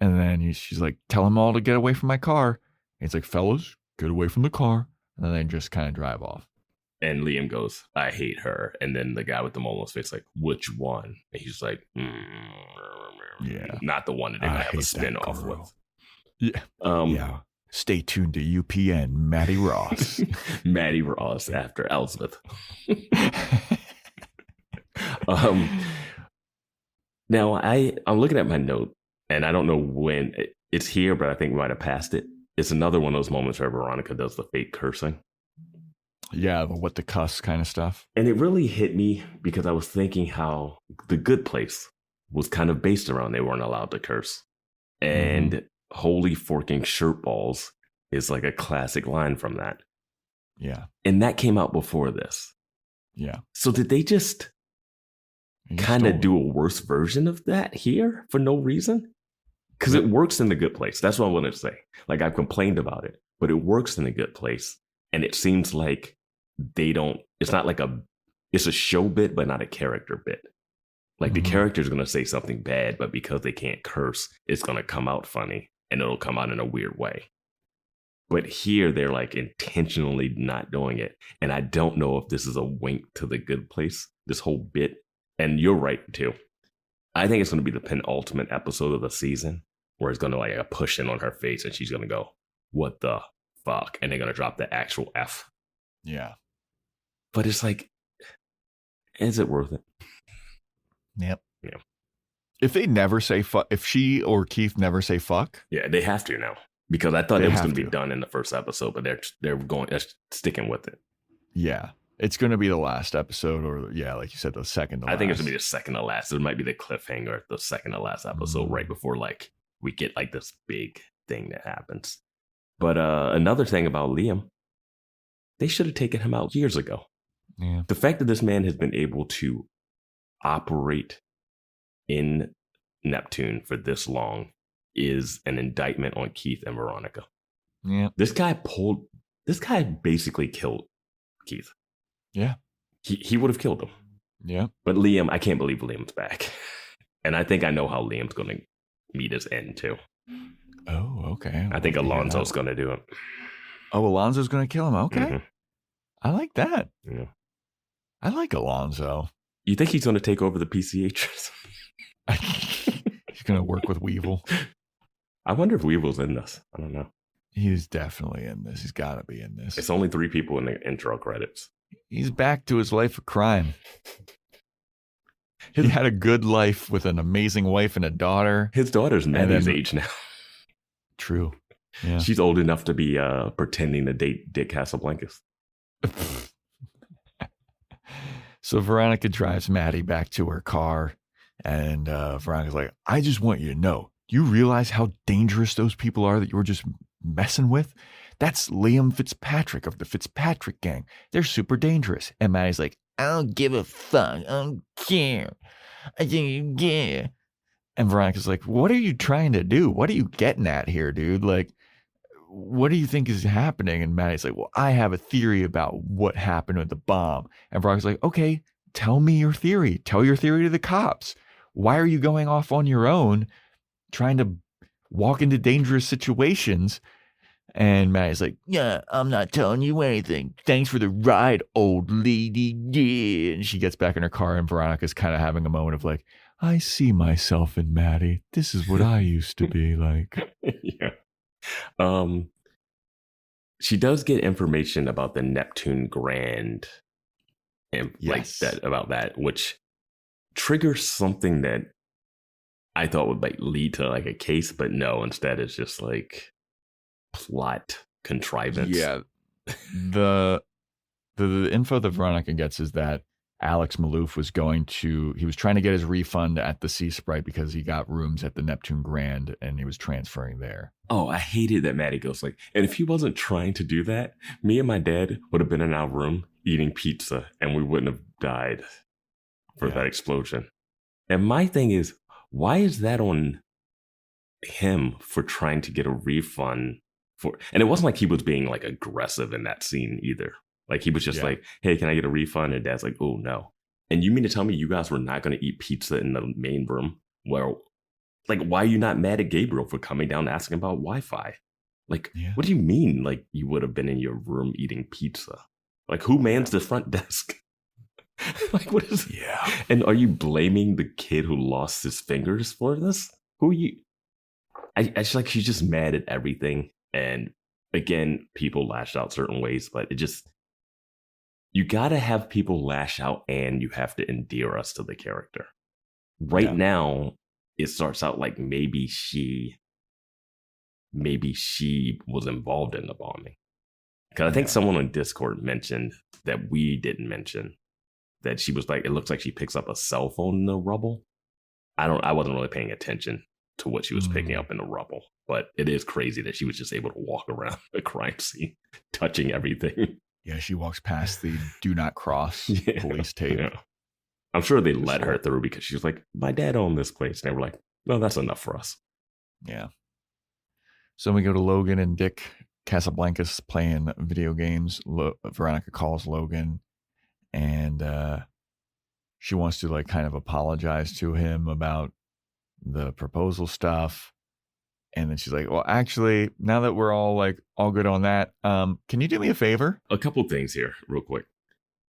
And then she's like, tell them all to get away from my car. And he's like, fellas, get away from the car. And then they just kind of drive off. And Liam goes, I hate her. And then the guy with the mole on his face like, which one? And he's like, not the one that they're going to have a spin-off with. Yeah. Stay tuned to UPN, Maddie Ross. Maddie Ross after Elizabeth. Now, I'm looking at my note, and I don't know when it's here, but I think we might have passed it. It's another one of those moments where Veronica does the fake cursing. Yeah, the what the cuss kind of stuff. And it really hit me because I was thinking how The Good Place was kind of based around they weren't allowed to curse. And holy forking shirt balls is like a classic line from that. Yeah. And that came out before this. Yeah. So did they just kind of do a worse version of that here for no reason? Because it works in The Good Place. That's what I wanted to say. Like, I've complained about it, but it works in The Good Place. And it seems like it's not like it's a show bit, but not a character bit. Like the character is going to say something bad, but because they can't curse, it's going to come out funny and it'll come out in a weird way. But here they're like intentionally not doing it. And I don't know if this is a wink to The Good Place, this whole bit. And you're right too. I think it's going to be the penultimate episode of the season where it's going to like a push in on her face and she's going to go, what the fuck? And they're going to drop the actual F. Yeah. But it's like, is it worth it? Yep. Yeah. If they never say fuck, if she or Keith never say fuck. Yeah, they have to now. Because I thought it was going to be done in the first episode, but they're sticking with it. Yeah. It's going to be the last episode, or like you said, the second to last. I think it's going to be the second to last. It might be the cliffhanger, the second to last episode, right before like we get like this big thing that happens. But another thing about Liam, they should have taken him out years ago. Yeah. The fact that this man has been able to operate in Neptune for this long is an indictment on Keith and Veronica. Yeah. This guy basically killed Keith. Yeah. He would have killed him. Yeah. But Liam, I can't believe Liam's back. And I think I know how Liam's going to meet his end too. Oh, okay. I think Alonzo's going to do it. Oh, Alonzo's going to kill him. Okay. Mm-hmm. I like that. Yeah. I like Alonzo. You think he's going to take over the PCH? He's going to work with Weevil. I wonder if Weevil's in this. I don't know. He's definitely in this. He's got to be in this. It's only 3 people in the intro credits. He's back to his life of crime. He had a good life with an amazing wife and a daughter. His daughter's Maddie's age now. True. Yeah. She's old enough to be pretending to date Dick Casablancas. So Veronica drives Maddie back to her car, and Veronica's like, I just want you to know, Do you realize how dangerous those people are that you were just messing with? That's Liam Fitzpatrick of the Fitzpatrick gang. They're super dangerous. And Maddie's like, I don't give a fuck. I don't care. I think you care. And Veronica's like, what are you trying to do? What are you getting at here, dude? Like, what do you think is happening? And Maddie's like, well, I have a theory about what happened with the bomb. And Veronica's like, okay, tell me your theory. Tell your theory to the cops. Why are you going off on your own, trying to walk into dangerous situations? And Maddie's like, yeah, I'm not telling you anything. Thanks for the ride, old lady. Yeah. And she gets back in her car, and Veronica's kind of having a moment of like, I see myself in Maddie. This is what I used to be like. Yeah. She does get information about the Neptune Grand and like that, about that, which triggers something that I thought would like lead to like a case, but no, instead it's just like plot contrivance. Yeah. The info that Veronica gets is that Alex Maloof was trying to get his refund at the Sea Sprite because he got rooms at the Neptune Grand and he was transferring there. Oh, I hated that Maddie goes like, and if he wasn't trying to do that, me and my dad would have been in our room eating pizza and we wouldn't have died for that explosion. And my thing is, why is that on him for trying to get a refund for, and it wasn't like he was being like aggressive in that scene either. Like he was just like, hey, can I get a refund? And Dad's like, oh no. And you mean to tell me you guys were not going to eat pizza in the main room? Well, like, why are you not mad at Gabriel for coming down asking about Wi-Fi? Like, what do you mean? Like you would have been in your room eating pizza? Like who mans the front desk? Like what is it? Yeah. And are you blaming the kid who lost his fingers for this? Who are you? I just like, she's just mad at everything. And again, people lash out certain ways, but it just, you got to have people lash out and you have to endear us to the character. Right now, it starts out like maybe she was involved in the bombing. Because I think someone on Discord mentioned that we didn't mention that she was like, it looks like she picks up a cell phone in the rubble. I wasn't really paying attention to what she was picking up in the rubble, but it is crazy that she was just able to walk around a crime scene, touching everything. Yeah, she walks past the do not cross police tape. Yeah. I'm sure they let her through because she was like, my dad owned this place. And they were like, no, that's enough for us. Yeah. So we go to Logan and Dick Casablancas playing video games. Veronica calls Logan and she wants to like kind of apologize to him about the proposal stuff. And then she's like, well, actually, now that we're all good on that, can you do me a favor? A couple things here real quick.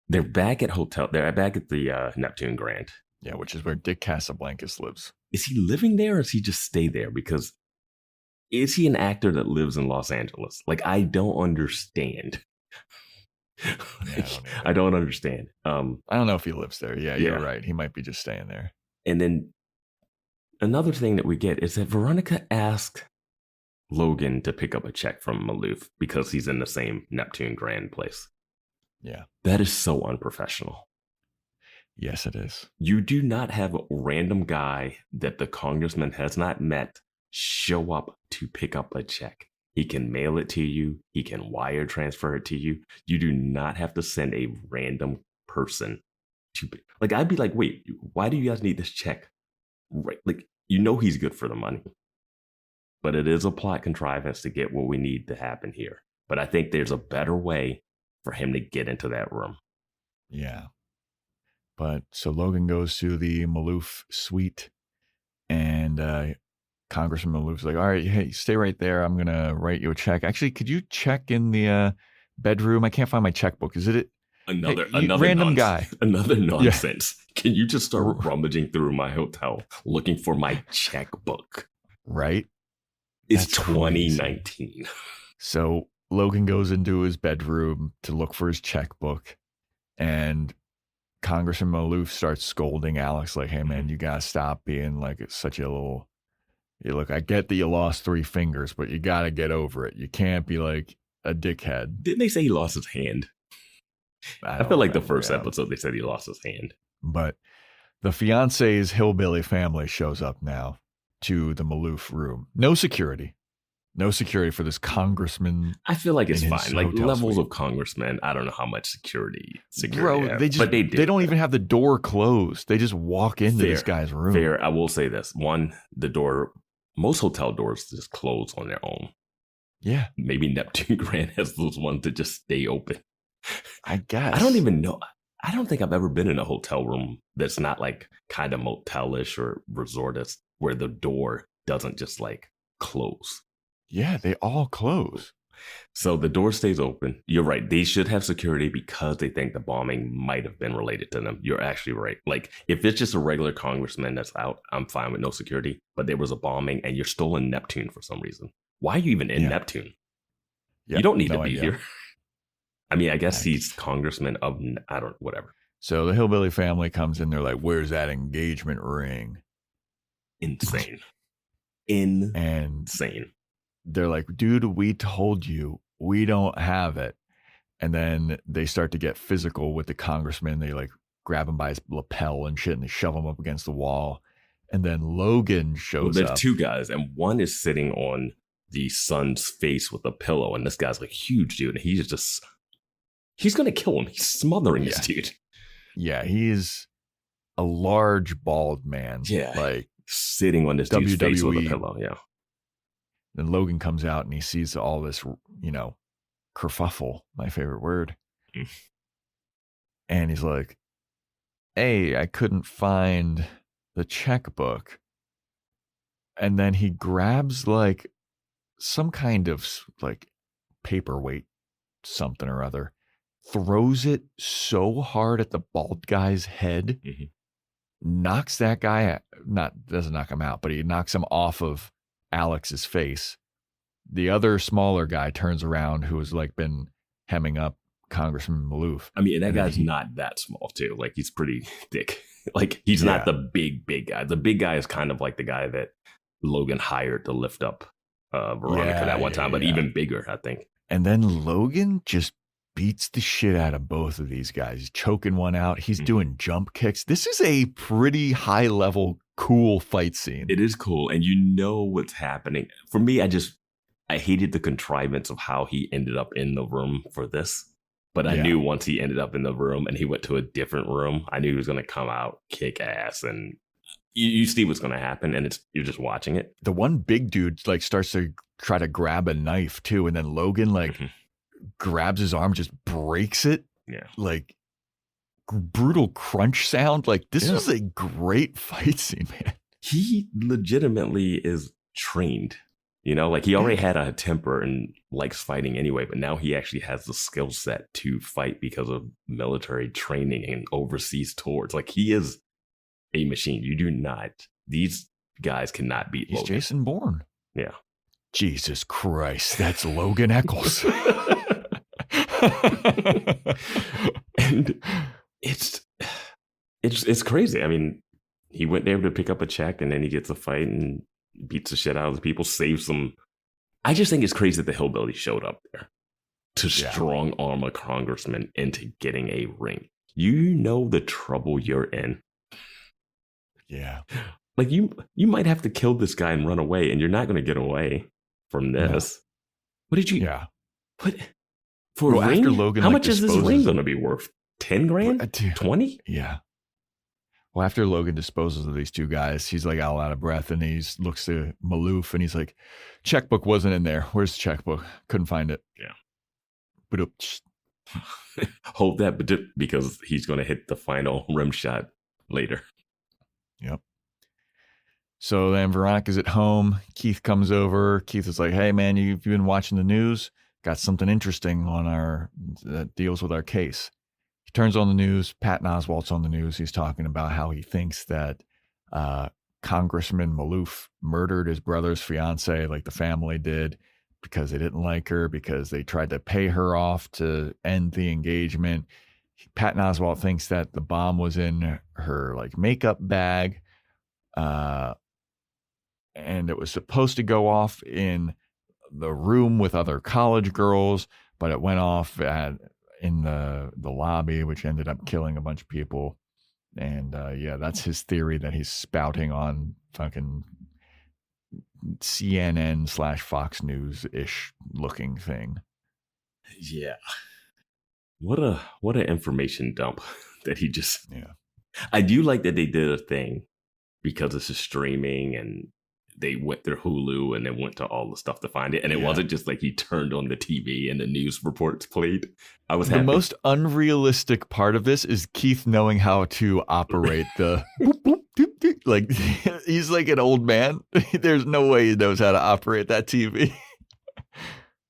They're back at the Neptune Grand. Yeah, which is where Dick Casablancas lives. Is he living there or does he just stay there? Because is he an actor that lives in Los Angeles? Like, I don't understand. I don't understand. I don't know if he lives there. Yeah, you're right. He might be just staying there. And then another thing that we get is that Veronica asked Logan to pick up a check from Maloof because he's in the same Neptune Grand place. Yeah. That is so unprofessional. Yes, it is. You do not have a random guy that the congressman has not met show up to pick up a check. He can mail it to you. He can wire transfer it to you. You do not have to send a random person to, like, I'd be like, wait, why do you guys need this check? Right. Like, you know, he's good for the money, but it is a plot contrivance to get what we need to happen here. But I think there's a better way for him to get into that room. Yeah. But so Logan goes to the Maloof suite and Congressman Maloof's like, all right, hey, stay right there. I'm going to write you a check. Actually, could you check in the bedroom? I can't find my checkbook. Is it another random guy? Another nonsense. Yeah. Can you just start rummaging through my hotel looking for my checkbook? Right? It's 2019. Crazy. So Logan goes into his bedroom to look for his checkbook, and Congressman Maloof starts scolding Alex like, hey, man, you got to stop being like such a little... Hey, look, I get that you lost 3 fingers, but you got to get over it. You can't be like a dickhead. Didn't they say he lost his hand? I feel like the first episode they said he lost his hand. But the fiance's hillbilly family shows up now to the Maloof room. No security. No security for this congressman. I feel like it's in his fine. Like hotel levels suite. of congressmen, I don't know how much security Bro, have, they just but they don't even have the door closed. They just walk into this guy's room. Fair. I will say this. One, the door, most hotel doors just close on their own. Yeah. Maybe Neptune Grand has those ones that just stay open. I guess. I don't even know. I don't think I've ever been in a hotel room that's not like kind of motelish or resortish where the door doesn't just like close. Yeah, they all close. So the door stays open. You're right. They should have security because they think the bombing might have been related to them. You're actually right. Like if it's just a regular congressman that's out, I'm fine with no security. But there was a bombing and you're still in Neptune for some reason. Why are you even in Neptune? You don't need to be here. I mean, I guess he's congressman of, whatever. So the hillbilly family comes in. They're like, where's that engagement ring? Insane. Insane. They're like, dude, we told you we don't have it. And then they start to get physical with the congressman. They like grab him by his lapel and shit, and they shove him up against the wall. And then Logan shows up. There's two guys, and one is sitting on the son's face with a pillow, and this guy's like huge dude, and he's gonna kill him. He's smothering this dude. Yeah, he's a large bald man. Yeah, like sitting on this dude's face with a pillow. Yeah. Then Logan comes out and he sees all this, kerfuffle, my favorite word. And he's like, hey, I couldn't find the checkbook. And then he grabs like some kind of like paperweight, something or other, throws it so hard at the bald guy's head, knocks that guy, doesn't knock him out, but he knocks him off of Alex's face. The other smaller guy turns around who has like been hemming up Congressman Maloof. I mean, that guy's not that small too. Like he's pretty thick. Like he's not the big guy. The big guy is kind of like the guy that Logan hired to lift up Veronica that one time, but even bigger, I think. And then Logan just beats the shit out of both of these guys. He's choking one out. He's doing jump kicks. This is a pretty high level, cool fight scene. It is cool. And you know what's happening. For me, I hated the contrivance of how he ended up in the room for this. But I knew once he ended up in the room and he went to a different room, I knew he was going to come out, kick ass, and you see what's going to happen, and you're just watching it. The one big dude like starts to try to grab a knife too, and then Logan like grabs his arm, just breaks it. Yeah, like brutal crunch sound. Like this is a great fight scene, man. He legitimately is trained. Like he already had a temper and likes fighting anyway, but now he actually has the skill set to fight because of military training and overseas tours. Like he is a machine. These guys cannot beat He's Logan. Jason Bourne. Yeah. Jesus Christ, that's Logan Eccles. And it's crazy. I mean, he went there to pick up a check and then he gets a fight and beats the shit out of the people, saves them. I just think it's crazy that the hillbilly showed up there to strong arm a congressman into getting a ring. You know the trouble you're in. Yeah. Like you might have to kill this guy and run away, and you're not going to get away from this. No. What did you? Yeah. What for a ring? After Logan, how much is this ring going to be worth? 10 grand? 20? Yeah. Well, after Logan disposes of these two guys, he's like all out of breath, and he looks to Maloof and he's like, checkbook wasn't in there. Where's the checkbook? Couldn't find it. Yeah. But hold that because he's going to hit the final rim shot later. Yep. So then Veronica's at home. Keith comes over. Keith is like, hey, man, you've been watching the news? Got something interesting on that deals with our case. He turns on the news. Patton Oswalt's on the news. He's talking about how he thinks that Congressman Maloof murdered his brother's fiance, like the family did, because they didn't like her, because they tried to pay her off to end the engagement. Patton Oswalt thinks that the bomb was in her like makeup bag, and it was supposed to go off in the room with other college girls, but it went off in the lobby, which ended up killing a bunch of people. And that's his theory that he's spouting on fucking CNN/Fox News-ish looking thing. Yeah. What an information dump that he just... Yeah. I do like that they did a thing because this is streaming and they went through Hulu and then went to all the stuff to find it. And it wasn't just like he turned on the TV and the news reports played. I was happy. The most unrealistic part of this is Keith knowing how to operate the boop, boop, doop, doop. Like he's like an old man. There's no way he knows how to operate that TV.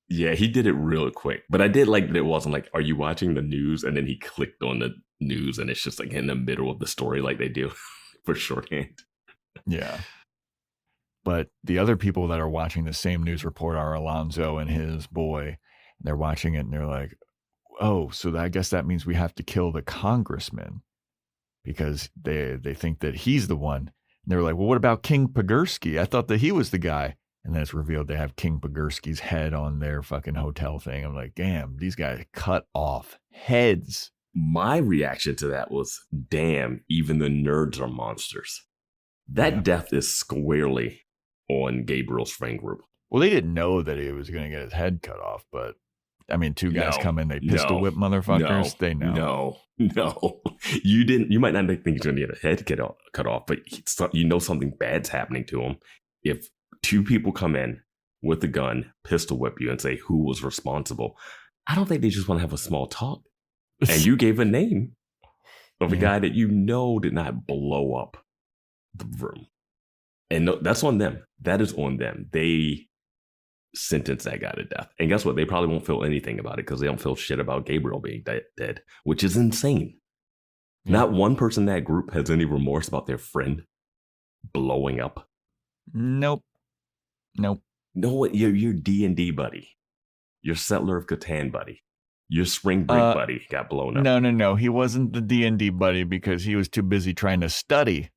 Yeah, he did it real quick. But I did like that it wasn't like, are you watching the news? And then he clicked on the news and it's just like in the middle of the story like they do for shorthand. Yeah. But the other people that are watching the same news report are Alonzo and his boy. They're watching it and they're like, oh, so I guess that means we have to kill the congressman because they think that he's the one. And they're like, well, what about King Pogorski? I thought that he was the guy. And then it's revealed they have King Pogorski's head on their fucking hotel thing. I'm like, damn, these guys cut off heads. My reaction to that was, damn, even the nerds are monsters. That death is squarely on Gabriel's friend group. Well, they didn't know that he was going to get his head cut off, but I mean, two guys come in, they pistol whip motherfuckers. They know. No, you didn't. You might not think he's going to get a head cut off, but you know something bad's happening to him. If two people come in with a gun, pistol whip you, and say who was responsible, I don't think they just want to have a small talk. And you gave a name of a guy that you know did not blow up the room. And no, that's on them. That is on them. They sentenced that guy to death. And guess what? They probably won't feel anything about it because they don't feel shit about Gabriel being dead, which is insane. Yeah. Not one person in that group has any remorse about their friend blowing up. Nope. No, your D&D buddy, your Settler of Catan buddy, your Spring Break buddy got blown up. No. He wasn't the D&D buddy because he was too busy trying to study.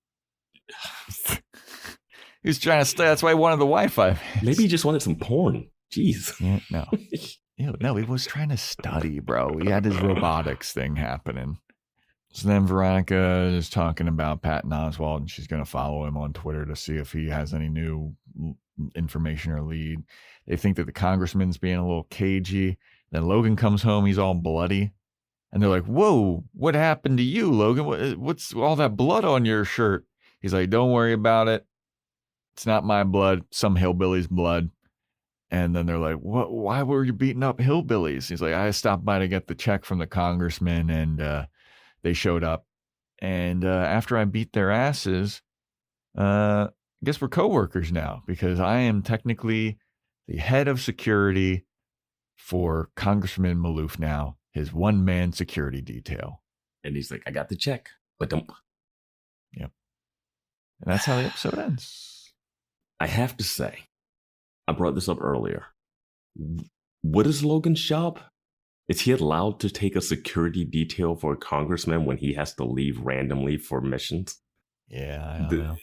He was trying to study. That's why he wanted the Wi-Fi. Maybe he just wanted some porn. Jeez. Yeah, no, he was trying to study, bro. He had his robotics thing happening. So then Veronica is talking about Patton Oswalt, and she's going to follow him on Twitter to see if he has any new information or lead. They think that the congressman's being a little cagey. Then Logan comes home. He's all bloody. And they're like, whoa, what happened to you, Logan? What's all that blood on your shirt? He's like, don't worry about it. It's not my blood. Some hillbilly's blood. And then they're like, what? Why were you beating up hillbillies? He's like, I stopped by to get the check from the congressman, and they showed up. And after I beat their asses, I guess we're coworkers now because I am technically the head of security for Congressman Maloof now, his one-man security detail. And he's like, I got the check, but don't. Yep. And that's how the episode ends. I have to say, I brought this up earlier. What is Logan's job? Is he allowed to take a security detail for a congressman when he has to leave randomly for missions? Yeah, I don't know.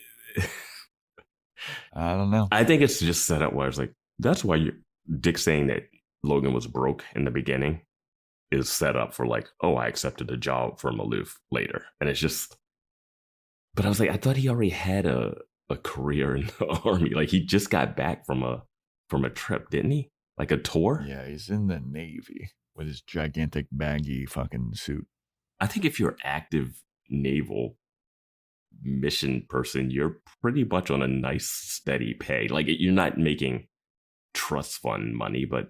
I don't know. I think it's just set up where it's like, that's why Dick saying that Logan was broke in the beginning is set up for like, oh, I accepted a job for Maloof later. And it's just, but I was like, I thought he already had a career in the army. Like he just got back from a trip, didn't he? Like a tour? Yeah, he's in the Navy with his gigantic baggy fucking suit. I think if you're active naval mission person, you're pretty much on a nice steady pay. Like you're not making trust fund money, but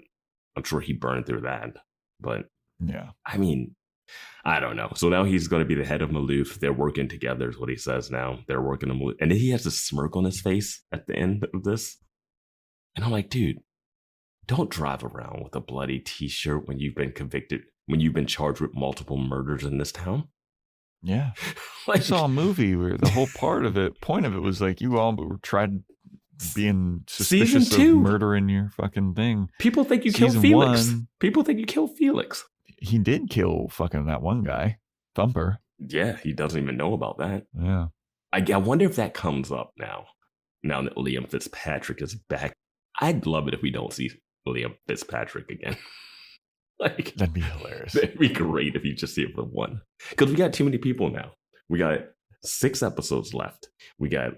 I'm sure he burned through that. But yeah, I mean, I don't know. So now he's going to be the head of Maloof. They're working together is what he says now. They're working on Maloof. And then he has a smirk on his face at the end of this. And I'm like, dude, don't drive around with a bloody t-shirt when you've been convicted, when you've been charged with multiple murders in this town. Yeah. I saw a movie where the whole point of it was like you all tried being suspicious of murdering your fucking thing. People think you killed Felix. People think you killed Felix. He did kill fucking that one guy, Thumper. Yeah, he doesn't even know about that. Yeah. I wonder if that comes up now that Liam Fitzpatrick is back. I'd love it if we don't see Liam Fitzpatrick again. Like that'd be hilarious. That'd be great if you just see it for one. Because we got too many people now. We got 6 episodes left. We got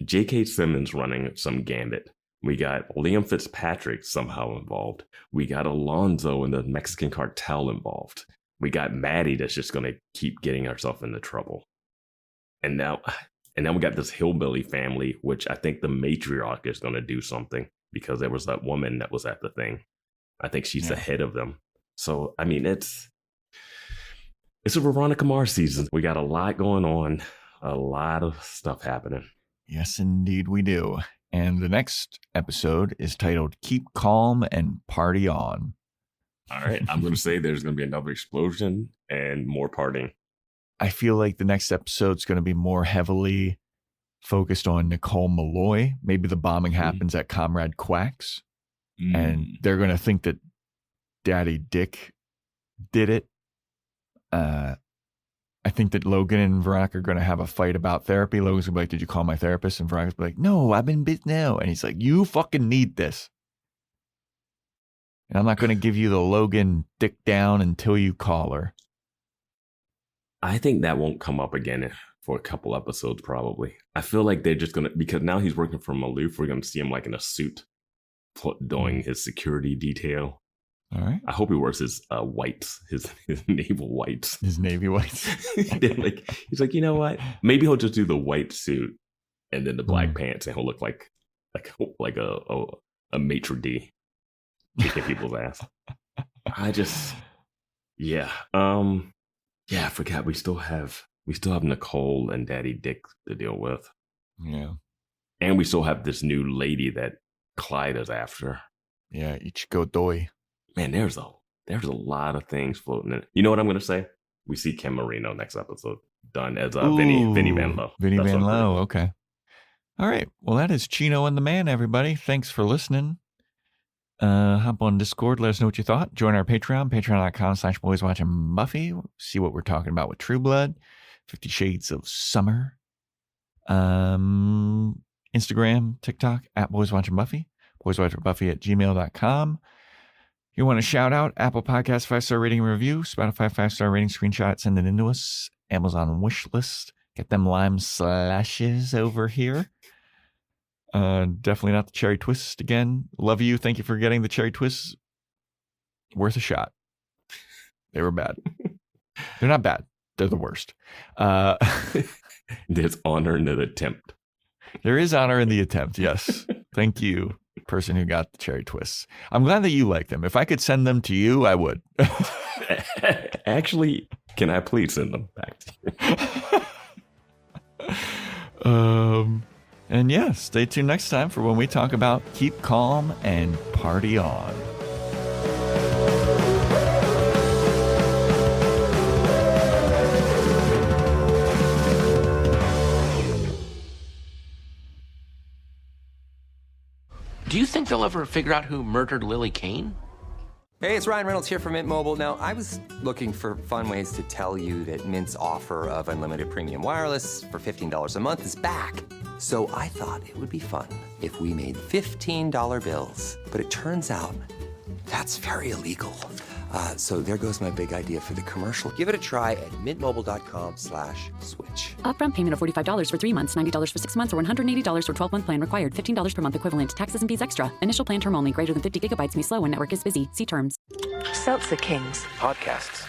J.K. Simmons running some gambit. We got Liam Fitzpatrick somehow involved. We got Alonzo and the Mexican cartel involved. We got Maddie that's just going to keep getting herself into trouble. And now we got this hillbilly family, which I think the matriarch is going to do something because there was that woman that was at the thing. I think she's the head of them. So, I mean, it's a Veronica Mars season. We got a lot going on, a lot of stuff happening. Yes, indeed we do. And the next episode is titled Keep Calm and Party On. All right. I'm going to say there's going to be another explosion and more partying. I feel like the next episode's going to be more heavily focused on Nicole Malloy. Maybe the bombing happens at Comrade Quack's. And they're going to think that Daddy Dick did it. I think that Logan and Veronica are going to have a fight about therapy. Logan's going to be like, did you call my therapist? And Veronica's going to be like, no, I've been busy now. And he's like, you fucking need this. And I'm not going to give you the Logan dick down until you call her. I think that won't come up again for a couple episodes, probably. I feel like they're just going to, because now he's working from aloof, we're going to see him like in a suit doing his security detail. All right. I hope he wears his whites, his naval whites. His Navy whites. He's like, you know what? Maybe he'll just do the white suit and then the black pants, and he'll look like a maitre d' kicking people's ass. I forgot we still have Nicole and Daddy Dick to deal with. Yeah. And we still have this new lady that Clyde is after. Yeah, Ichiko Doi. Man, there's a lot of things floating in. You know what I'm going to say? We see Ken Marino next episode. Done as Vinny Van Lowe. Vinny Van Lowe, okay. All right. Well, that is Chino and the Man, everybody. Thanks for listening. Hop on Discord. Let us know what you thought. Join our Patreon, patreon.com/boyswatchingbuffy. See what we're talking about with True Blood, 50 Shades of Summer. Instagram, TikTok, @boyswatchingbuffy. boyswatchingbuffy@gmail.com. You want to shout out Apple Podcast 5-star rating and review, Spotify 5-star rating, screenshot it, send it into us, Amazon wish list, get them lime slashes over here. Definitely not the cherry twist again. Love you. Thank you for getting the cherry twists. Worth a shot. They were bad. They're not bad. They're the worst. There's honor in the attempt. There is honor in the attempt. Yes. Thank you, person who got the cherry twists. I'm glad that you like them. If I could send them to you, I would. Actually, can I please send them back to you? And yeah, stay tuned next time for when we talk about Keep Calm and Party On. Do you think they'll ever figure out who murdered Lily Kane? Hey, it's Ryan Reynolds here from Mint Mobile. Now, I was looking for fun ways to tell you that Mint's offer of unlimited premium wireless for $15 a month is back. So I thought it would be fun if we made $15 bills. But it turns out that's very illegal. So there goes my big idea for the commercial. Give it a try at mintmobile.com/switch. Upfront payment of $45 for 3 months, $90 for 6 months, or $180 for 12-month plan required. $15 per month equivalent. Taxes and fees extra. Initial plan term only. Greater than 50 gigabytes may slow when network is busy. See terms. Seltzer Kings. Podcasts.